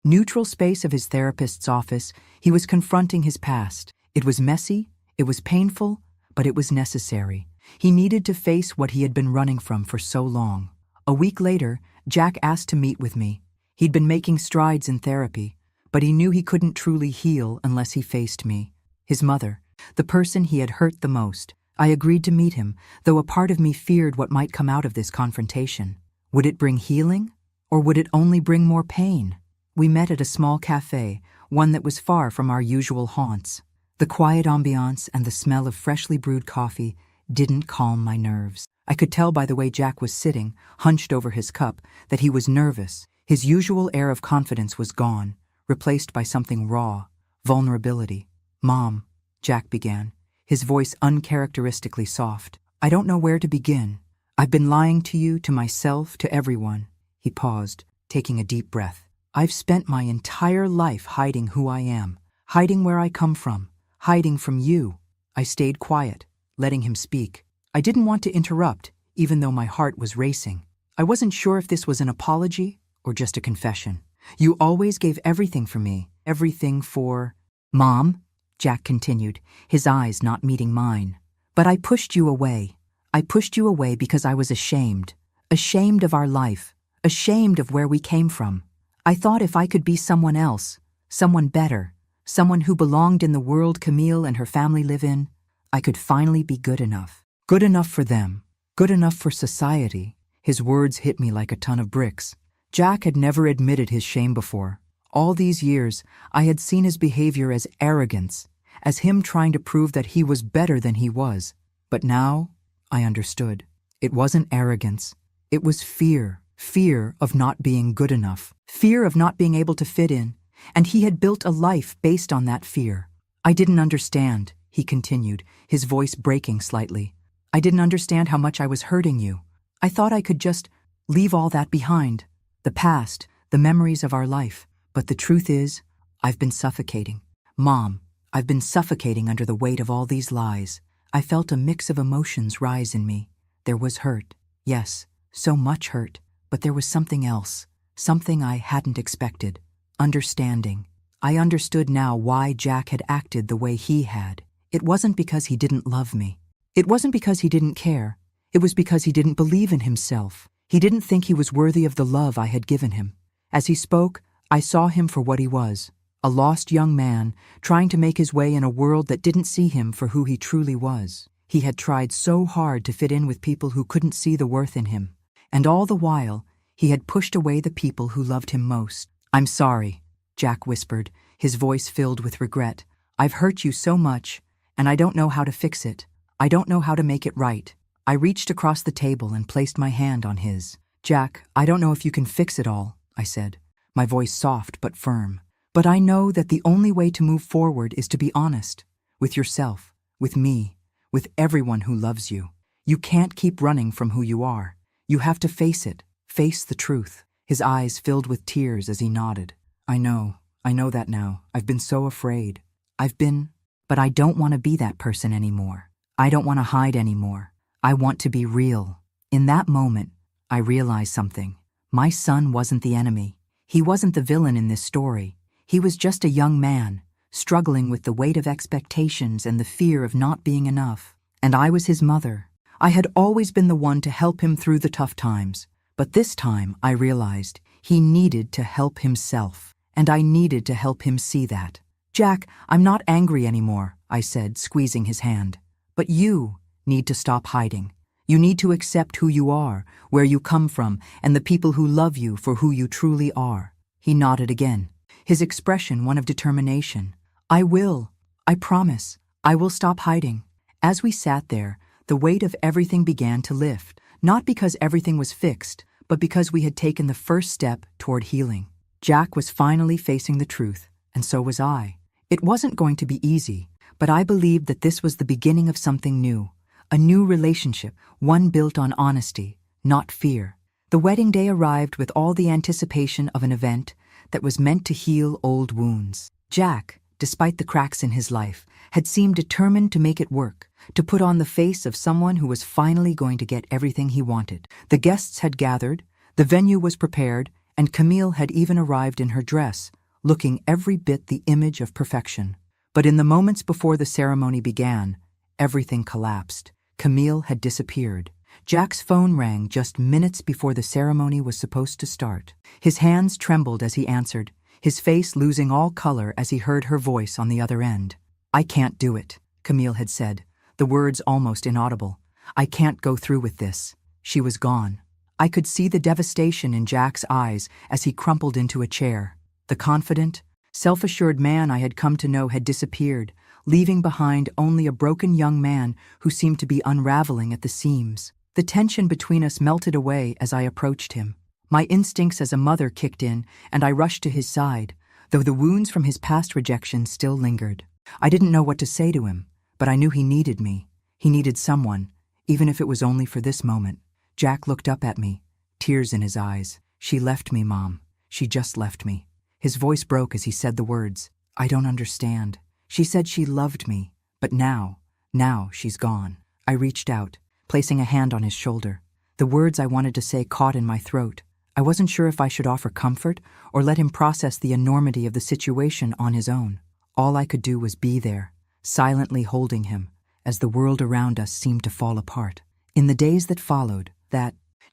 neutral space of his therapist's office, he was confronting his past. It was messy, it was painful, but it was necessary. He needed to face what he had been running from for so long. A week later, Jack asked to meet with me. He'd been making strides in therapy, but he knew he couldn't truly heal unless he faced me, his mother, the person he had hurt the most. I agreed to meet him, though a part of me feared what might come out of this confrontation. Would it bring healing, or would it only bring more pain? We met at a small cafe, one that was far from our usual haunts. The quiet ambiance and the smell of freshly brewed coffee didn't calm my nerves. I could tell by the way Jack was sitting, hunched over his cup, that he was nervous. His usual air of confidence was gone, replaced by something raw, vulnerability. "Mom," Jack began, his voice uncharacteristically soft. "I don't know where to begin. I've been lying to you, to myself, to everyone." He paused, taking a deep breath. "I've spent my entire life hiding who I am, hiding where I come from, hiding from you." I stayed quiet, letting him speak. I didn't want to interrupt, even though my heart was racing. I wasn't sure if this was an apology or just a confession. "You always gave everything for me, everything for—" "Mom," Jack continued, his eyes not meeting mine. "But I pushed you away. I pushed you away because I was ashamed. Ashamed of our life. Ashamed of where we came from. I thought if I could be someone else, someone better, someone who belonged in the world Camille and her family live in, I could finally be good enough. Good enough for them. Good enough for society." His words hit me like a ton of bricks. Jack had never admitted his shame before. All these years, I had seen his behavior as arrogance, as him trying to prove that he was better than he was. But now, I understood. It wasn't arrogance. It was fear. Fear of not being good enough. Fear of not being able to fit in. And he had built a life based on that fear. "I didn't understand," he continued, his voice breaking slightly. "I didn't understand how much I was hurting you. I thought I could just leave all that behind. The past, the memories of our life. But the truth is, I've been suffocating. Mom, I've been suffocating under the weight of all these lies." I felt a mix of emotions rise in me. There was hurt. Yes, so much hurt. But there was something else. Something I hadn't expected. Understanding. I understood now why Jack had acted the way he had. It wasn't because he didn't love me. It wasn't because he didn't care. It was because he didn't believe in himself. He didn't think he was worthy of the love I had given him. As he spoke, I saw him for what he was, a lost young man trying to make his way in a world that didn't see him for who he truly was. He had tried so hard to fit in with people who couldn't see the worth in him. And all the while, he had pushed away the people who loved him most. "I'm sorry," Jack whispered, his voice filled with regret. "I've hurt you so much, and I don't know how to fix it. I don't know how to make it right." I reached across the table and placed my hand on his. "Jack, I don't know if you can fix it all," I said, my voice soft but firm. "But I know that the only way to move forward is to be honest. With yourself, with me, with everyone who loves you. You can't keep running from who you are. You have to face it, face the truth." His eyes filled with tears as he nodded. I know that now. I've been so afraid. But I don't want to be that person anymore. I don't want to hide anymore. I want to be real." In that moment, I realized something. My son wasn't the enemy. He wasn't the villain in this story. He was just a young man, struggling with the weight of expectations and the fear of not being enough. And I was his mother. I had always been the one to help him through the tough times. But this time, I realized he needed to help himself. And I needed to help him see that. "Jack, I'm not angry anymore," I said, squeezing his hand. "But you need to stop hiding. You need to accept who you are, where you come from, and the people who love you for who you truly are." He nodded again, his expression one of determination. "I will. I promise. I will stop hiding. As we sat there, the weight of everything began to lift, not because everything was fixed, but because we had taken the first step toward healing. Jack was finally facing the truth, and so was I. It wasn't going to be easy, but I believed that this was the beginning of something new, a new relationship, one built on honesty, not fear. The wedding day arrived with all the anticipation of an event that was meant to heal old wounds. Jack, despite the cracks in his life, had seemed determined to make it work, to put on the face of someone who was finally going to get everything he wanted. The guests had gathered, the venue was prepared, and Camille had even arrived in her dress, looking every bit the image of perfection. But in the moments before the ceremony began, everything collapsed. Camille had disappeared. Jack's phone rang just minutes before the ceremony was supposed to start. His hands trembled as he answered, his face losing all color as he heard her voice on the other end. "I can't do it," Camille had said, the words almost inaudible. "I can't go through with this." She was gone. I could see the devastation in Jack's eyes as he crumpled into a chair. The confident, self-assured man I had come to know had disappeared, leaving behind only a broken young man who seemed to be unraveling at the seams. The tension between us melted away as I approached him. My instincts as a mother kicked in, and I rushed to his side, though the wounds from his past rejection still lingered. I didn't know what to say to him, but I knew he needed me. He needed someone, even if it was only for this moment. Jack looked up at me, tears in his eyes. "She left me, Mom. She just left me." His voice broke as he said the words. "I don't understand. She said she loved me, but now she's gone." I reached out, placing a hand on his shoulder. The words I wanted to say caught in my throat. I wasn't sure if I should offer comfort or let him process the enormity of the situation on his own. All I could do was be there, silently holding him, as the world around us seemed to fall apart. In the days that followed,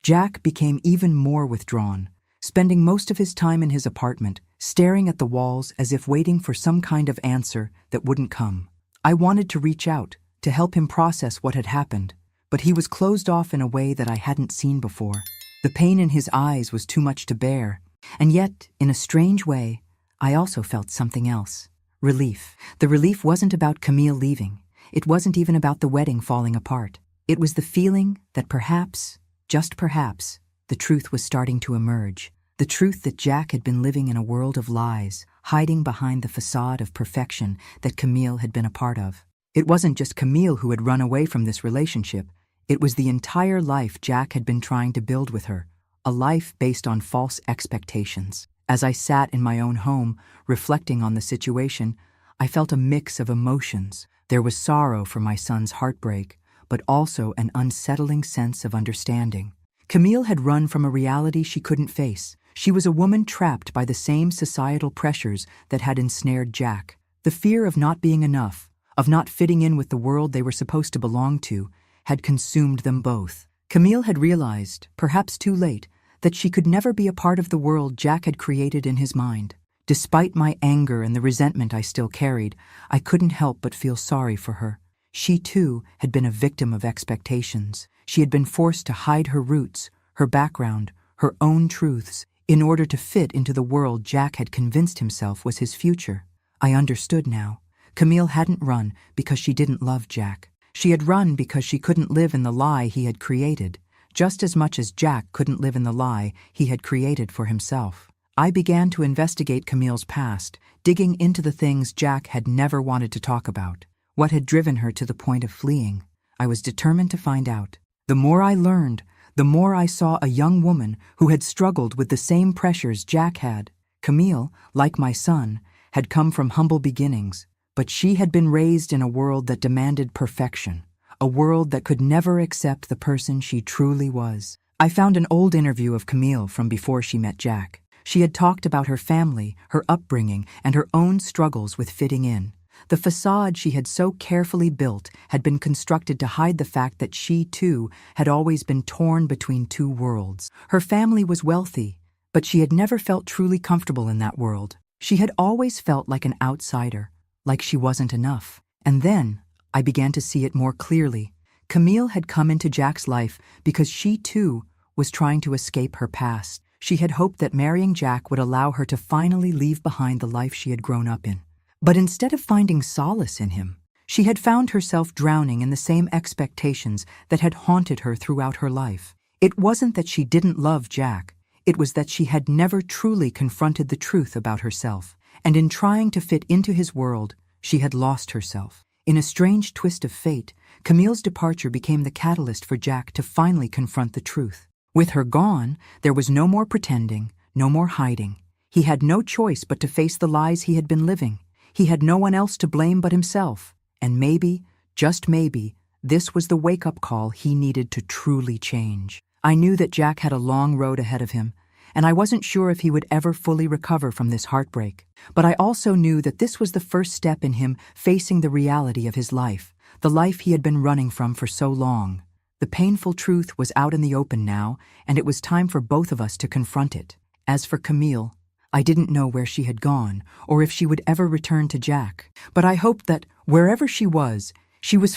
Jack became even more withdrawn, spending most of his time in his apartment, staring at the walls as if waiting for some kind of answer that wouldn't come. I wanted to reach out, to help him process what had happened, but he was closed off in a way that I hadn't seen before. The pain in his eyes was too much to bear, and yet, in a strange way, I also felt something else. Relief. The relief wasn't about Camille leaving. It wasn't even about the wedding falling apart. It was the feeling that perhaps, just perhaps, the truth was starting to emerge. The truth that Jack had been living in a world of lies, hiding behind the facade of perfection that Camille had been a part of. It wasn't just Camille who had run away from this relationship. It was the entire life Jack had been trying to build with her, a life based on false expectations. As I sat in my own home, reflecting on the situation, I felt a mix of emotions. There was sorrow for my son's heartbreak, but also an unsettling sense of understanding. Camille had run from a reality she couldn't face. She was a woman trapped by the same societal pressures that had ensnared Jack. The fear of not being enough, of not fitting in with the world they were supposed to belong to, had consumed them both. Camille had realized, perhaps too late, that she could never be a part of the world Jack had created in his mind. Despite my anger and the resentment I still carried, I couldn't help but feel sorry for her. She, too, had been a victim of expectations. She had been forced to hide her roots, her background, her own truths, in order to fit into the world Jack had convinced himself was his future. I understood now. Camille hadn't run because she didn't love Jack. She had run because she couldn't live in the lie he had created, just as much as Jack couldn't live in the lie he had created for himself. I began to investigate Camille's past, digging into the things Jack had never wanted to talk about. What had driven her to the point of fleeing? I was determined to find out. The more I learned, the more I saw a young woman who had struggled with the same pressures Jack had. Camille, like my son, had come from humble beginnings, but she had been raised in a world that demanded perfection, a world that could never accept the person she truly was. I found an old interview of Camille from before she met Jack. She had talked about her family, her upbringing, and her own struggles with fitting in. The facade she had so carefully built had been constructed to hide the fact that she, too, had always been torn between two worlds. Her family was wealthy, but she had never felt truly comfortable in that world. She had always felt like an outsider, like she wasn't enough. And then, I began to see it more clearly. Camille had come into Jack's life because she, too, was trying to escape her past. She had hoped that marrying Jack would allow her to finally leave behind the life she had grown up in. But instead of finding solace in him, She had found herself drowning in the same expectations that had haunted her throughout her life. It wasn't that she didn't love Jack, it was that she had never truly confronted the truth about herself, and in trying to fit into his world, she had lost herself. In a strange twist of fate, Camille's departure became the catalyst for Jack to finally confront the truth. With her gone, there was no more pretending, no more hiding. He had no choice but to face the lies he had been living. He had no one else to blame but himself. And maybe, just maybe, this was the wake-up call he needed to truly change. I knew that Jack had a long road ahead of him, and I wasn't sure if he would ever fully recover from this heartbreak. But I also knew that this was the first step in him facing the reality of his life, the life he had been running from for so long. The painful truth was out in the open now, and it was time for both of us to confront it. As for Camille, I didn't know where she had gone, or if she would ever return to Jack, but I hoped that, wherever she was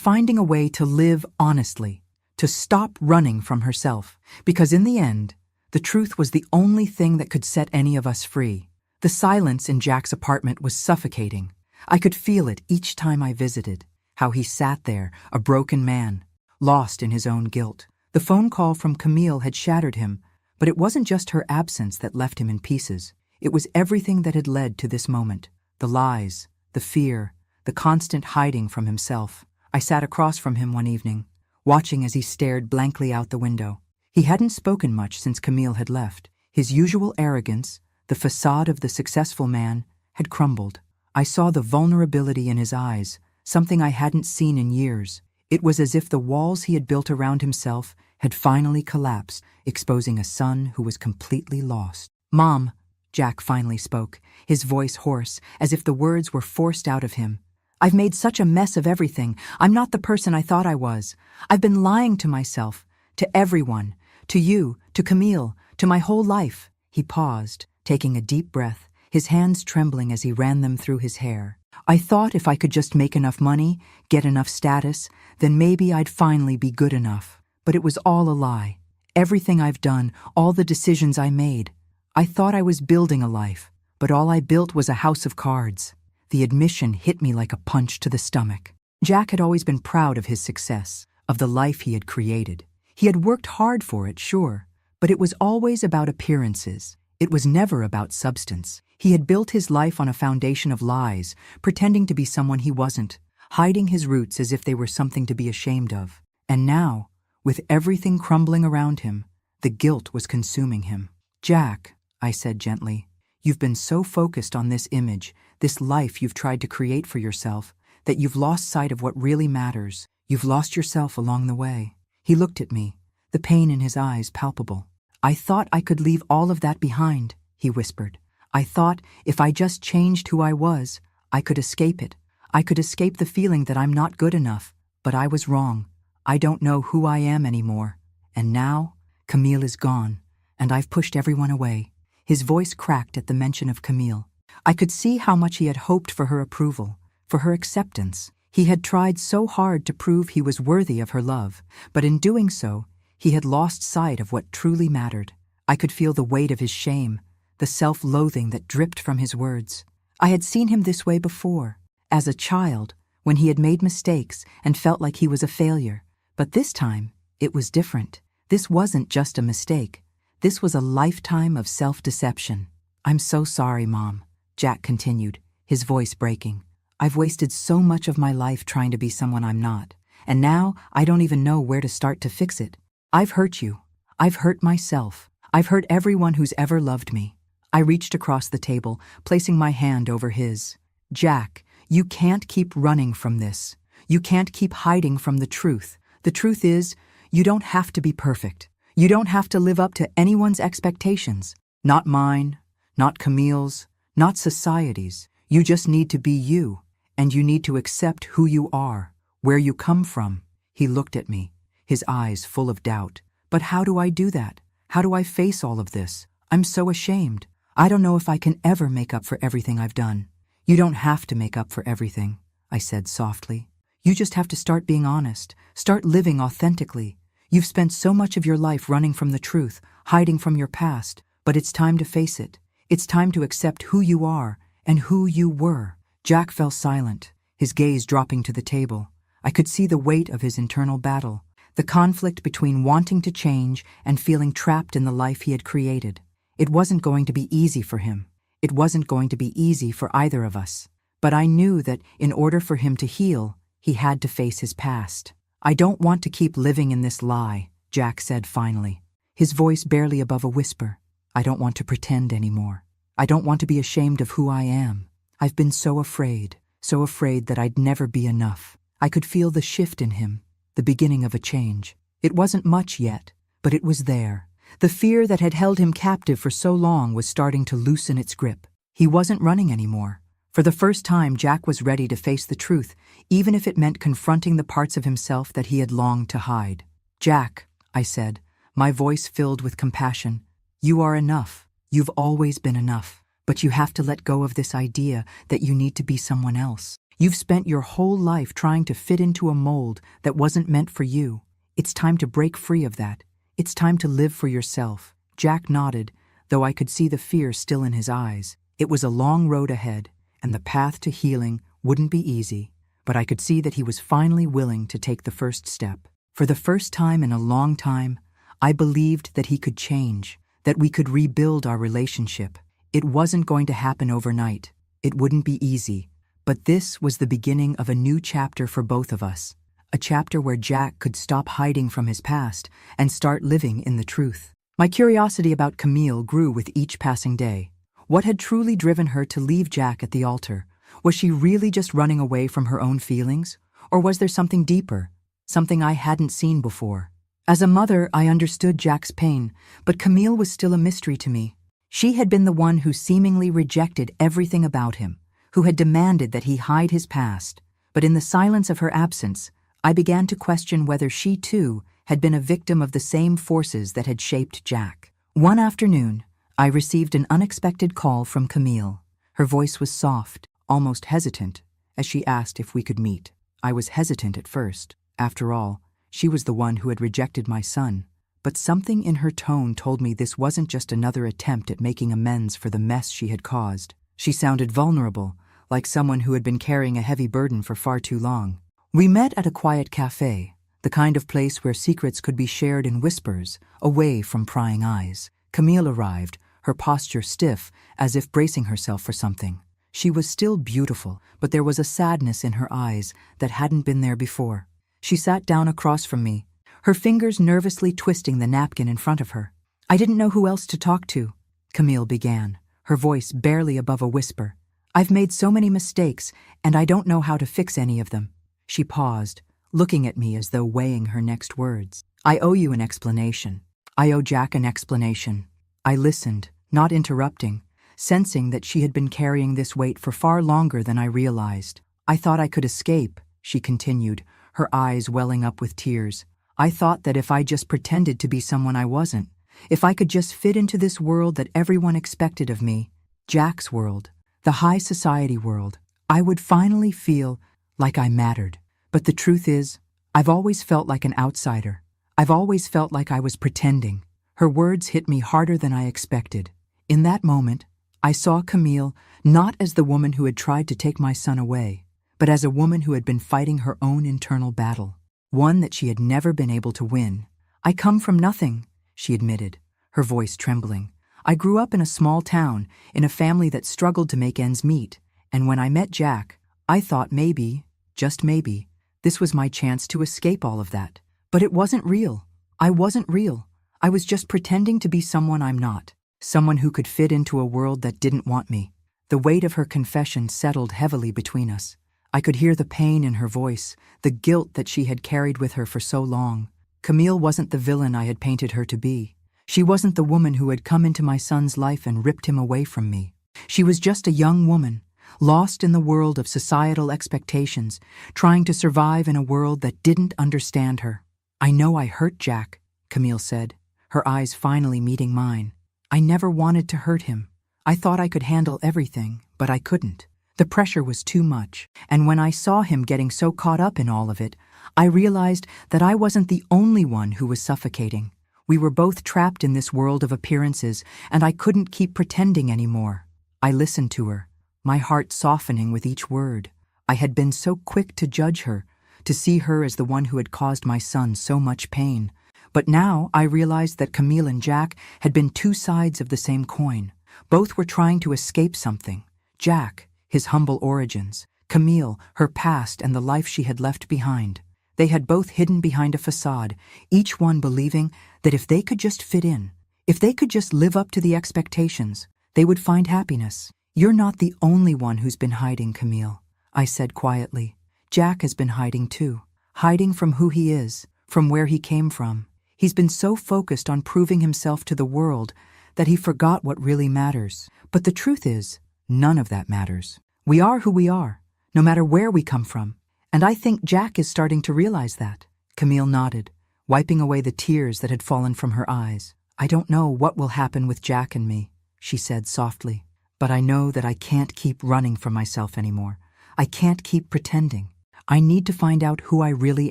finding a way to live honestly, to stop running from herself, because in the end, the truth was the only thing that could set any of us free. The silence in Jack's apartment was suffocating. I could feel it each time I visited, how he sat there, a broken man, lost in his own guilt. The phone call from Camille had shattered him, but it wasn't just her absence that left him in pieces. It was everything that had led to this moment, the lies, the fear, the constant hiding from himself. I sat across from him one evening, watching as he stared blankly out the window. He hadn't spoken much since Camille had left. His usual arrogance, the facade of the successful man, had crumbled. I saw the vulnerability in his eyes, something I hadn't seen in years. It was as if the walls he had built around himself had finally collapsed, exposing a son who was completely lost. "Mom," Jack finally spoke, his voice hoarse, as if the words were forced out of him. "I've made such a mess of everything. I'm not the person I thought I was. I've been lying to myself, to everyone, to you, to Camille, to my whole life." He paused, taking a deep breath, his hands trembling as he ran them through his hair. "I thought if I could just make enough money, get enough status, then maybe I'd finally be good enough. But it was all a lie. Everything I've done, all the decisions I made. I thought I was building a life, but all I built was a house of cards." The admission hit me like a punch to the stomach. Jack had always been proud of his success, of the life he had created. He had worked hard for it, sure, but it was always about appearances. It was never about substance. He had built his life on a foundation of lies, pretending to be someone he wasn't, hiding his roots as if they were something to be ashamed of. And now, with everything crumbling around him, the guilt was consuming him. "Jack," I said gently, "you've been so focused on this image, this life you've tried to create for yourself, that you've lost sight of what really matters. You've lost yourself along the way." He looked at me, the pain in his eyes palpable. "I thought I could leave all of that behind," he whispered. "I thought if I just changed who I was, I could escape it. I could escape the feeling that I'm not good enough. But I was wrong. I don't know who I am anymore. And now, Camille is gone, and I've pushed everyone away." His voice cracked at the mention of Camille. I could see how much he had hoped for her approval, for her acceptance. He had tried so hard to prove he was worthy of her love, but in doing so, he had lost sight of what truly mattered. I could feel the weight of his shame, the self-loathing that dripped from his words. I had seen him this way before, as a child, when he had made mistakes and felt like he was a failure. But this time, it was different. This wasn't just a mistake. This was a lifetime of self-deception. "I'm so sorry, Mom," Jack continued, his voice breaking. "I've wasted so much of my life trying to be someone I'm not, and now I don't even know where to start to fix it. I've hurt you. I've hurt myself. I've hurt everyone who's ever loved me." I reached across the table, placing my hand over his. "Jack, you can't keep running from this. You can't keep hiding from the truth. The truth is, you don't have to be perfect. You don't have to live up to anyone's expectations. Not mine, not Camille's, not society's. You just need to be you, and you need to accept who you are, where you come from." He looked at me, his eyes full of doubt. "But how do I do that? How do I face all of this? I'm so ashamed. I don't know if I can ever make up for everything I've done." "You don't have to make up for everything," I said softly. "You just have to start being honest, start living authentically. You've spent so much of your life running from the truth, hiding from your past, but it's time to face it. It's time to accept who you are and who you were." Jack fell silent, his gaze dropping to the table. I could see the weight of his internal battle, the conflict between wanting to change and feeling trapped in the life he had created. It wasn't going to be easy for him. It wasn't going to be easy for either of us. But I knew that in order for him to heal, he had to face his past. "I don't want to keep living in this lie," Jack said finally, his voice barely above a whisper. "I don't want to pretend anymore. I don't want to be ashamed of who I am. I've been so afraid that I'd never be enough." I could feel the shift in him, the beginning of a change. It wasn't much yet, but it was there. The fear that had held him captive for so long was starting to loosen its grip. He wasn't running anymore. For the first time, Jack was ready to face the truth, even if it meant confronting the parts of himself that he had longed to hide. "Jack," I said, my voice filled with compassion, "you are enough. You've always been enough. But you have to let go of this idea that you need to be someone else. You've spent your whole life trying to fit into a mold that wasn't meant for you. It's time to break free of that. It's time to live for yourself." Jack nodded, though I could see the fear still in his eyes. It was a long road ahead, and the path to healing wouldn't be easy, but I could see that he was finally willing to take the first step. For the first time in a long time, I believed that he could change, that we could rebuild our relationship. It wasn't going to happen overnight. It wouldn't be easy. But this was the beginning of a new chapter for both of us, a chapter where Jack could stop hiding from his past and start living in the truth. My curiosity about Camille grew with each passing day. What had truly driven her to leave Jack at the altar? Was she really just running away from her own feelings? Or was there something deeper, something I hadn't seen before? As a mother, I understood Jack's pain, but Camille was still a mystery to me. She had been the one who seemingly rejected everything about him, who had demanded that he hide his past. But in the silence of her absence, I began to question whether she too had been a victim of the same forces that had shaped Jack. One afternoon, I received an unexpected call from Camille. Her voice was soft, almost hesitant, as she asked if we could meet. I was hesitant at first. After all, she was the one who had rejected my son. But something in her tone told me this wasn't just another attempt at making amends for the mess she had caused. She sounded vulnerable, like someone who had been carrying a heavy burden for far too long. We met at a quiet cafe, the kind of place where secrets could be shared in whispers, away from prying eyes. Camille arrived, her posture stiff, as if bracing herself for something. She was still beautiful, but there was a sadness in her eyes that hadn't been there before. She sat down across from me, her fingers nervously twisting the napkin in front of her. "I didn't know who else to talk to," Camille began, her voice barely above a whisper. "I've made so many mistakes, and I don't know how to fix any of them." She paused, looking at me as though weighing her next words. "I owe you an explanation. I owe Jack an explanation." I listened, not interrupting, sensing that she had been carrying this weight for far longer than I realized. "I thought I could escape," she continued, her eyes welling up with tears. "I thought that if I just pretended to be someone I wasn't, if I could just fit into this world that everyone expected of me, Jack's world, the high society world, I would finally feel like I mattered. But the truth is, I've always felt like an outsider. I've always felt like I was pretending." Her words hit me harder than I expected. In that moment, I saw Camille not as the woman who had tried to take my son away, but as a woman who had been fighting her own internal battle, one that she had never been able to win. "I come from nothing," she admitted, her voice trembling. "I grew up in a small town, in a family that struggled to make ends meet, and when I met Jack, I thought maybe, just maybe, this was my chance to escape all of that. But it wasn't real. I wasn't real. I was just pretending to be someone I'm not, someone who could fit into a world that didn't want me." The weight of her confession settled heavily between us. I could hear the pain in her voice, the guilt that she had carried with her for so long. Camille wasn't the villain I had painted her to be. She wasn't the woman who had come into my son's life and ripped him away from me. She was just a young woman, lost in the world of societal expectations, trying to survive in a world that didn't understand her. "I know I hurt Jack," Camille said, her eyes finally meeting mine. "I never wanted to hurt him. I thought I could handle everything, but I couldn't. The pressure was too much, and when I saw him getting so caught up in all of it, I realized that I wasn't the only one who was suffocating. We were both trapped in this world of appearances, and I couldn't keep pretending anymore." I listened to her, my heart softening with each word. I had been so quick to judge her, to see her as the one who had caused my son so much pain. But now I realized that Camille and Jack had been two sides of the same coin. Both were trying to escape something. Jack, his humble origins. Camille, her past and the life she had left behind. They had both hidden behind a facade, each one believing that if they could just fit in, if they could just live up to the expectations, they would find happiness. "You're not the only one who's been hiding, Camille," I said quietly. "Jack has been hiding too. Hiding from who he is, from where he came from. He's been so focused on proving himself to the world that he forgot what really matters. But the truth is, none of that matters. We are who we are, no matter where we come from. And I think Jack is starting to realize that." Camille nodded, wiping away the tears that had fallen from her eyes. "I don't know what will happen with Jack and me," she said softly. "But I know that I can't keep running from myself anymore. I can't keep pretending. I need to find out who I really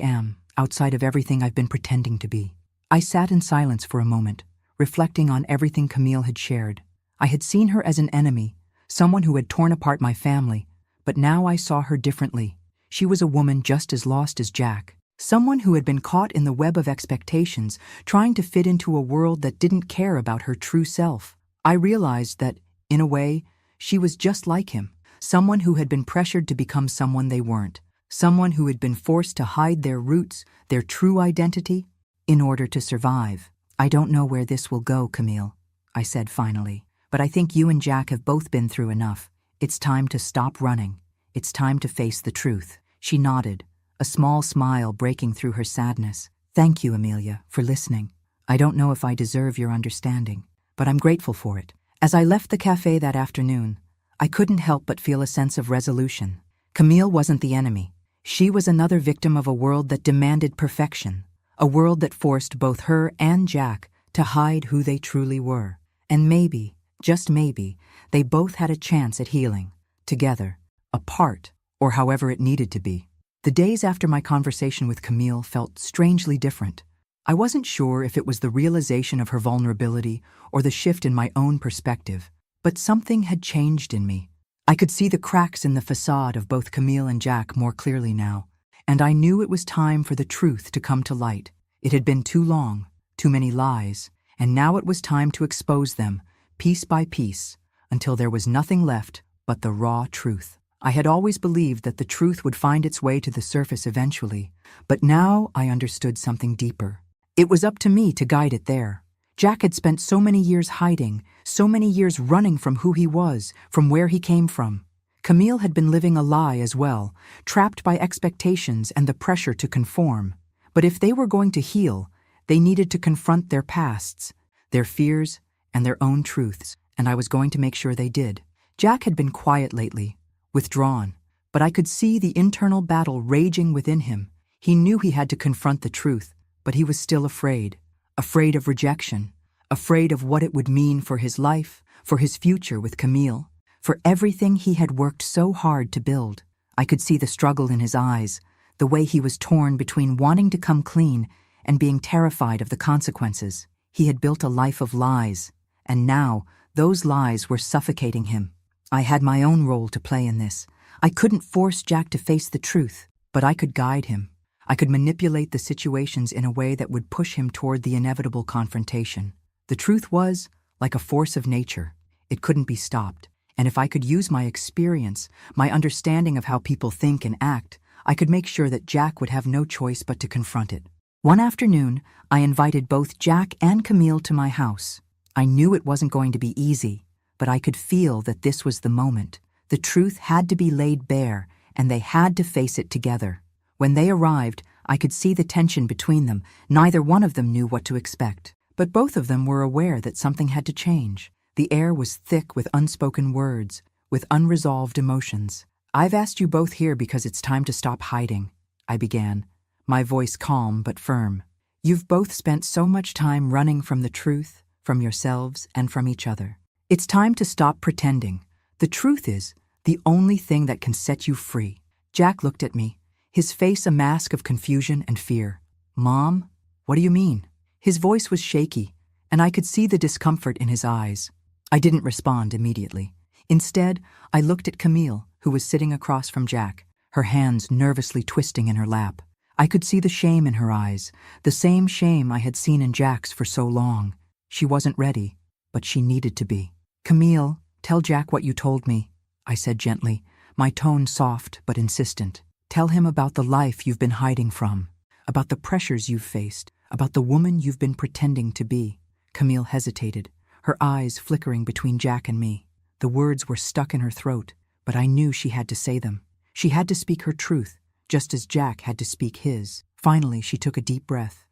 am, outside of everything I've been pretending to be." I sat in silence for a moment, reflecting on everything Camille had shared. I had seen her as an enemy, someone who had torn apart my family, but now I saw her differently. She was a woman just as lost as Jack, someone who had been caught in the web of expectations, trying to fit into a world that didn't care about her true self. I realized that, in a way, she was just like him, someone who had been pressured to become someone they weren't, someone who had been forced to hide their roots, their true identity, in order to survive. "I don't know where this will go, Camille," I said finally, "but I think you and Jack have both been through enough. It's time to stop running. It's time to face the truth." She nodded, a small smile breaking through her sadness. "Thank you, Amelia, for listening. I don't know if I deserve your understanding, but I'm grateful for it." As I left the cafe that afternoon, I couldn't help but feel a sense of resolution. Camille wasn't the enemy. She was another victim of a world that demanded perfection, a world that forced both her and Jack to hide who they truly were. And maybe, just maybe, they both had a chance at healing, together, apart, or however it needed to be. The days after my conversation with Camille felt strangely different. I wasn't sure if it was the realization of her vulnerability or the shift in my own perspective, but something had changed in me. I could see the cracks in the facade of both Camille and Jack more clearly now, and I knew it was time for the truth to come to light. It had been too long, too many lies, and now it was time to expose them, piece by piece, until there was nothing left but the raw truth. I had always believed that the truth would find its way to the surface eventually, but now I understood something deeper. It was up to me to guide it there. Jack had spent so many years hiding, so many years running from who he was, from where he came from. Camille had been living a lie as well, trapped by expectations and the pressure to conform. But if they were going to heal, they needed to confront their pasts, their fears, and their own truths, and I was going to make sure they did. Jack had been quiet lately, withdrawn, but I could see the internal battle raging within him. He knew he had to confront the truth, but he was still afraid of rejection, afraid of what it would mean for his life, for his future with Camille, for everything he had worked so hard to build. I could see the struggle in his eyes, the way he was torn between wanting to come clean and being terrified of the consequences. He had built a life of lies, and now those lies were suffocating him. I had my own role to play in this. I couldn't force Jack to face the truth, but I could guide him. I could manipulate the situations in a way that would push him toward the inevitable confrontation. The truth was, like a force of nature, it couldn't be stopped. And if I could use my experience, my understanding of how people think and act, I could make sure that Jack would have no choice but to confront it. One afternoon, I invited both Jack and Camille to my house. I knew it wasn't going to be easy, but I could feel that this was the moment. The truth had to be laid bare, and they had to face it together. When they arrived, I could see the tension between them. Neither one of them knew what to expect, but both of them were aware that something had to change. The air was thick with unspoken words, with unresolved emotions. "I've asked you both here because it's time to stop hiding," I began, my voice calm but firm. "You've both spent so much time running from the truth, from yourselves, and from each other. It's time to stop pretending. The truth is the only thing that can set you free." Jack looked at me, his face a mask of confusion and fear. "Mom, what do you mean?" His voice was shaky, and I could see the discomfort in his eyes. I didn't respond immediately. Instead, I looked at Camille, who was sitting across from Jack. her hands nervously twisting in her lap. I could see the shame in her eyes, the same shame I had seen in Jack's for so long. She wasn't ready, but she needed to be. "Camille, tell Jack what you told me," I said gently, my tone soft but insistent. "Tell him about the life you've been hiding from, about the pressures you've faced, about the woman you've been pretending to be." Camille hesitated, her eyes flickering between Jack and me. The words were stuck in her throat, but I knew she had to say them. She had to speak her truth, just as Jack had to speak his. Finally, she took a deep breath.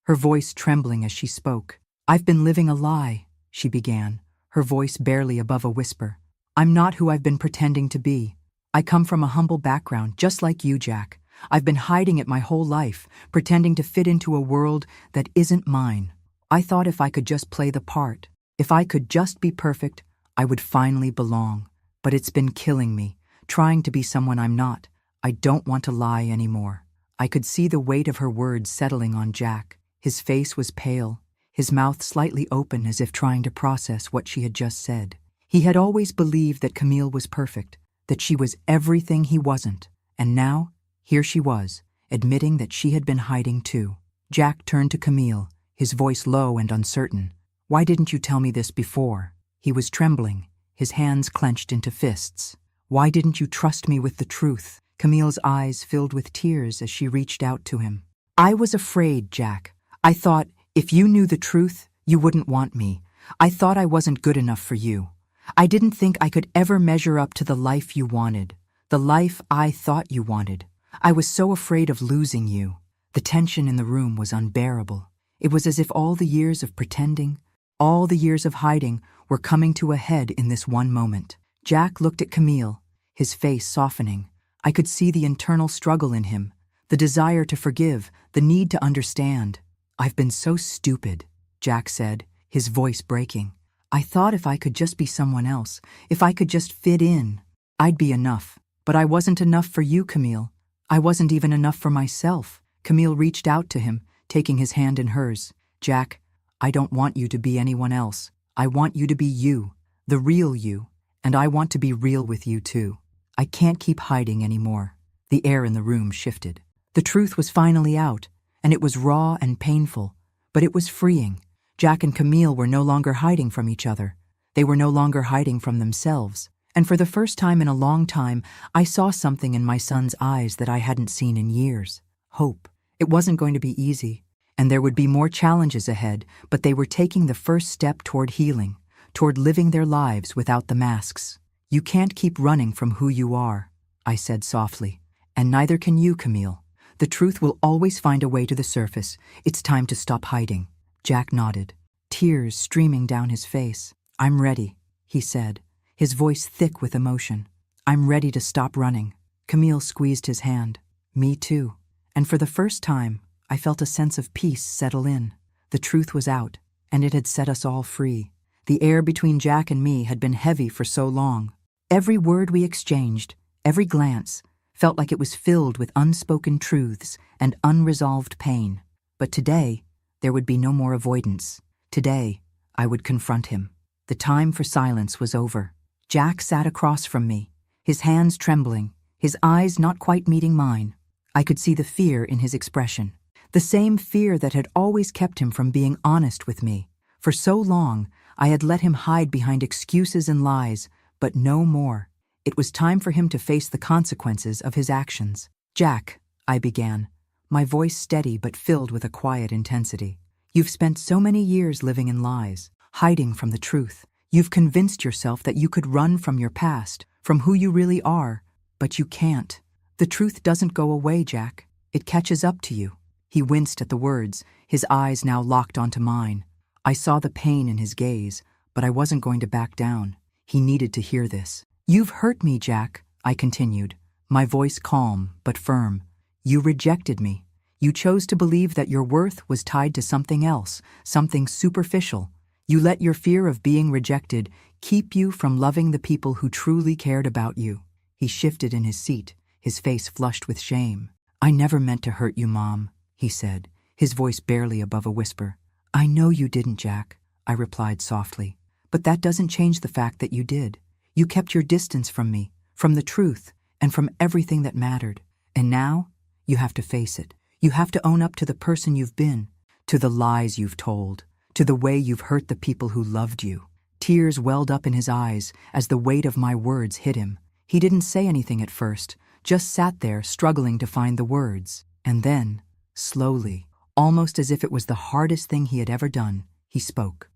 Her voice trembling as she spoke. "I've been living a lie," she began, her voice barely above a whisper. "I'm not who I've been pretending to be. I come from a humble background, just like you, Jack. I've been hiding it my whole life, pretending to fit into a world that isn't mine. I thought if I could just play the part, if I could just be perfect, I would finally belong. But it's been killing me, trying to be someone I'm not. I don't want to lie anymore." I could see the weight of her words settling on Jack. His face was pale, his mouth slightly open as if trying to process what she had just said. He had always believed that Camille was perfect, that she was everything he wasn't, and now, here she was, admitting that she had been hiding too. Jack turned to Camille, his voice low and uncertain. "Why didn't you tell me this before?" He was trembling, his hands clenched into fists. "Why didn't you trust me with the truth?" Camille's eyes filled with tears as she reached out to him. "I was afraid, Jack. I thought, if you knew the truth, you wouldn't want me. I thought I wasn't good enough for you. I didn't think I could ever measure up to the life you wanted, the life I thought you wanted. I was so afraid of losing you." The tension in the room was unbearable. It was as if all the years of pretending, all the years of hiding, were coming to a head in this one moment. Jack looked at Camille, his face softening. I could see the internal struggle in him, the desire to forgive, the need to understand. "I've been so stupid," Jack said, his voice breaking. "I thought if I could just be someone else, if I could just fit in, I'd be enough. But I wasn't enough for you, Camille. I wasn't even enough for myself." Camille reached out to him, taking his hand in hers. "Jack, I don't want you to be anyone else. I want you to be you, the real you, and I want to be real with you too. I can't keep hiding anymore." The air in the room shifted. The truth was finally out, and it was raw and painful, but it was freeing. Jack and Camille were no longer hiding from each other. They were no longer hiding from themselves. And for the first time in a long time, I saw something in my son's eyes that I hadn't seen in years. Hope. It wasn't going to be easy, and there would be more challenges ahead, but they were taking the first step toward healing, toward living their lives without the masks. "You can't keep running from who you are," I said softly. "And neither can you, Camille. The truth will always find a way to the surface. It's time to stop hiding." Jack nodded, tears streaming down his face. "I'm ready," he said, his voice thick with emotion. "I'm ready to stop running." Camille squeezed his hand. "Me too." And for the first time, I felt a sense of peace settle in. The truth was out, and it had set us all free. The air between Jack and me had been heavy for so long. Every word we exchanged, every glance, felt like it was filled with unspoken truths and unresolved pain. But today, there would be no more avoidance. Today, I would confront him. The time for silence was over. Jack sat across from me, his hands trembling, his eyes not quite meeting mine. I could see the fear in his expression, the same fear that had always kept him from being honest with me. For so long, I had let him hide behind excuses and lies, but no more. It was time for him to face the consequences of his actions. "Jack," I began, my voice steady but filled with a quiet intensity. "You've spent so many years living in lies, hiding from the truth. You've convinced yourself that you could run from your past, from who you really are, but you can't. The truth doesn't go away, Jack. It catches up to you." He winced at the words, his eyes now locked onto mine. I saw the pain in his gaze, but I wasn't going to back down. He needed to hear this. "You've hurt me, Jack," I continued, my voice calm but firm. "You rejected me. You chose to believe that your worth was tied to something else, something superficial. You let your fear of being rejected keep you from loving the people who truly cared about you." He shifted in his seat, his face flushed with shame. "I never meant to hurt you, Mom," he said, his voice barely above a whisper. "I know you didn't, Jack," I replied softly. "But that doesn't change the fact that you did. You kept your distance from me, from the truth, and from everything that mattered. And now, you have to face it. You have to own up to the person you've been, to the lies you've told, to the way you've hurt the people who loved you. Tears welled up in his eyes as the weight of my words hit him. He didn't say anything at first, just sat there struggling to find the words. And then, slowly, almost as if it was the hardest thing he had ever done, he spoke.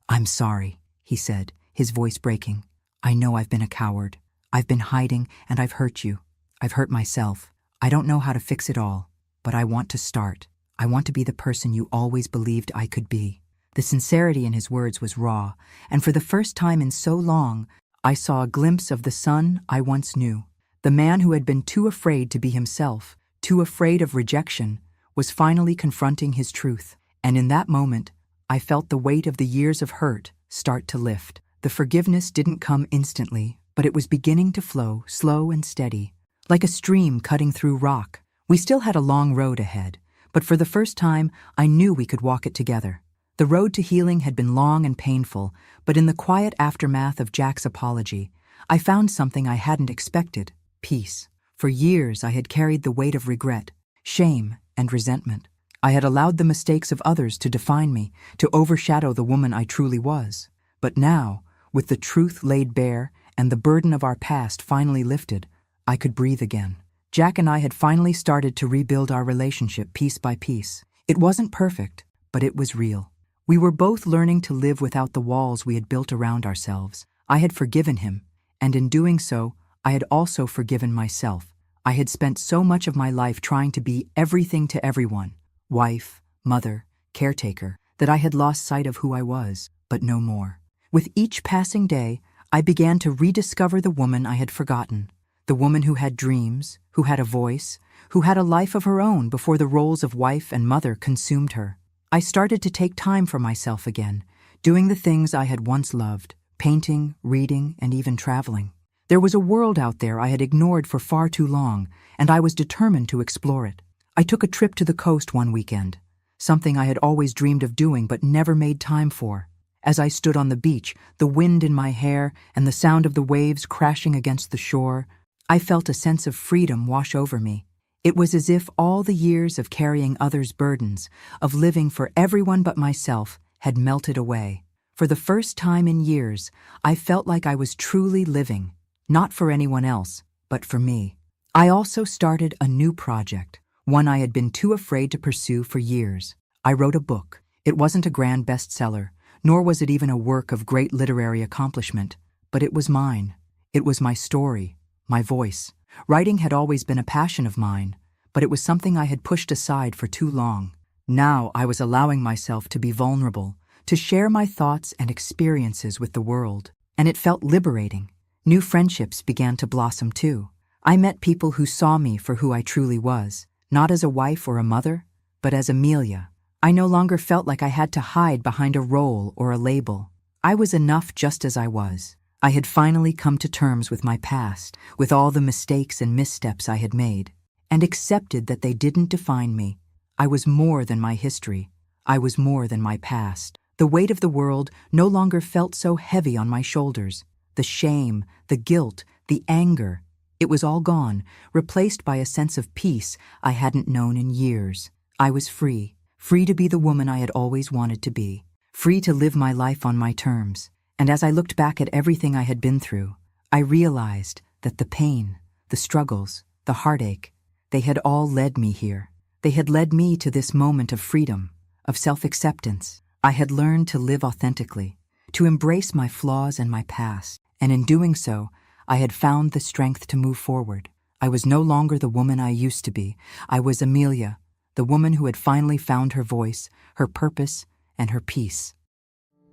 "I'm sorry," he said, his voice breaking. "I know I've been a coward. I've been hiding and I've hurt you. I've hurt myself. I don't know how to fix it all, but I want to start. I want to be the person you always believed I could be." The sincerity in his words was raw, and for the first time in so long, I saw a glimpse of the son I once knew. The man who had been too afraid to be himself, too afraid of rejection, was finally confronting his truth. And in that moment, I felt the weight of the years of hurt start to lift. The forgiveness didn't come instantly, but it was beginning to flow, slow and steady, like a stream cutting through rock. We still had a long road ahead, but for the first time, I knew we could walk it together. The road to healing had been long and painful, but in the quiet aftermath of Jack's apology, I found something I hadn't expected: peace. For years, I had carried the weight of regret, shame, and resentment. I had allowed the mistakes of others to define me, to overshadow the woman I truly was. But now, with the truth laid bare and the burden of our past finally lifted, I could breathe again. Jack and I had finally started to rebuild our relationship piece by piece. It wasn't perfect, but it was real. We were both learning to live without the walls we had built around ourselves. I had forgiven him, and in doing so, I had also forgiven myself. I had spent so much of my life trying to be everything to everyone, wife, mother, caretaker, that I had lost sight of who I was, but no more. With each passing day, I began to rediscover the woman I had forgotten, the woman who had dreams, who had a voice, who had a life of her own before the roles of wife and mother consumed her. I started to take time for myself again, doing the things I had once loved, painting, reading, and even traveling. There was a world out there I had ignored for far too long, and I was determined to explore it. I took a trip to the coast one weekend, something I had always dreamed of doing but never made time for. As I stood on the beach, the wind in my hair and the sound of the waves crashing against the shore, I felt a sense of freedom wash over me. It was as if all the years of carrying others' burdens, of living for everyone but myself, had melted away. For the first time in years, I felt like I was truly living, not for anyone else, but for me. I also started a new project, one I had been too afraid to pursue for years. I wrote a book. It wasn't a grand bestseller, nor was it even a work of great literary accomplishment, but it was mine. It was my story, my voice. Writing had always been a passion of mine, but it was something I had pushed aside for too long. Now I was allowing myself to be vulnerable, to share my thoughts and experiences with the world, and it felt liberating. New friendships began to blossom too. I met people who saw me for who I truly was, not as a wife or a mother, but as Amelia. I no longer felt like I had to hide behind a role or a label. I was enough just as I was. I had finally come to terms with my past, with all the mistakes and missteps I had made, and accepted that they didn't define me. I was more than my history. I was more than my past. The weight of the world no longer felt so heavy on my shoulders. The shame, the guilt, the anger, it was all gone, replaced by a sense of peace I hadn't known in years. I was free, free to be the woman I had always wanted to be, free to live my life on my terms. And as I looked back at everything I had been through, I realized that the pain, the struggles, the heartache, they had all led me here. They had led me to this moment of freedom, of self-acceptance. I had learned to live authentically, to embrace my flaws and my past, and in doing so, I had found the strength to move forward. I was no longer the woman I used to be. I was Amelia, the woman who had finally found her voice, her purpose, and her peace.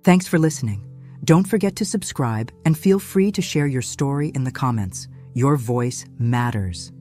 Thanks for listening. Don't forget to subscribe and feel free to share your story in the comments. Your voice matters.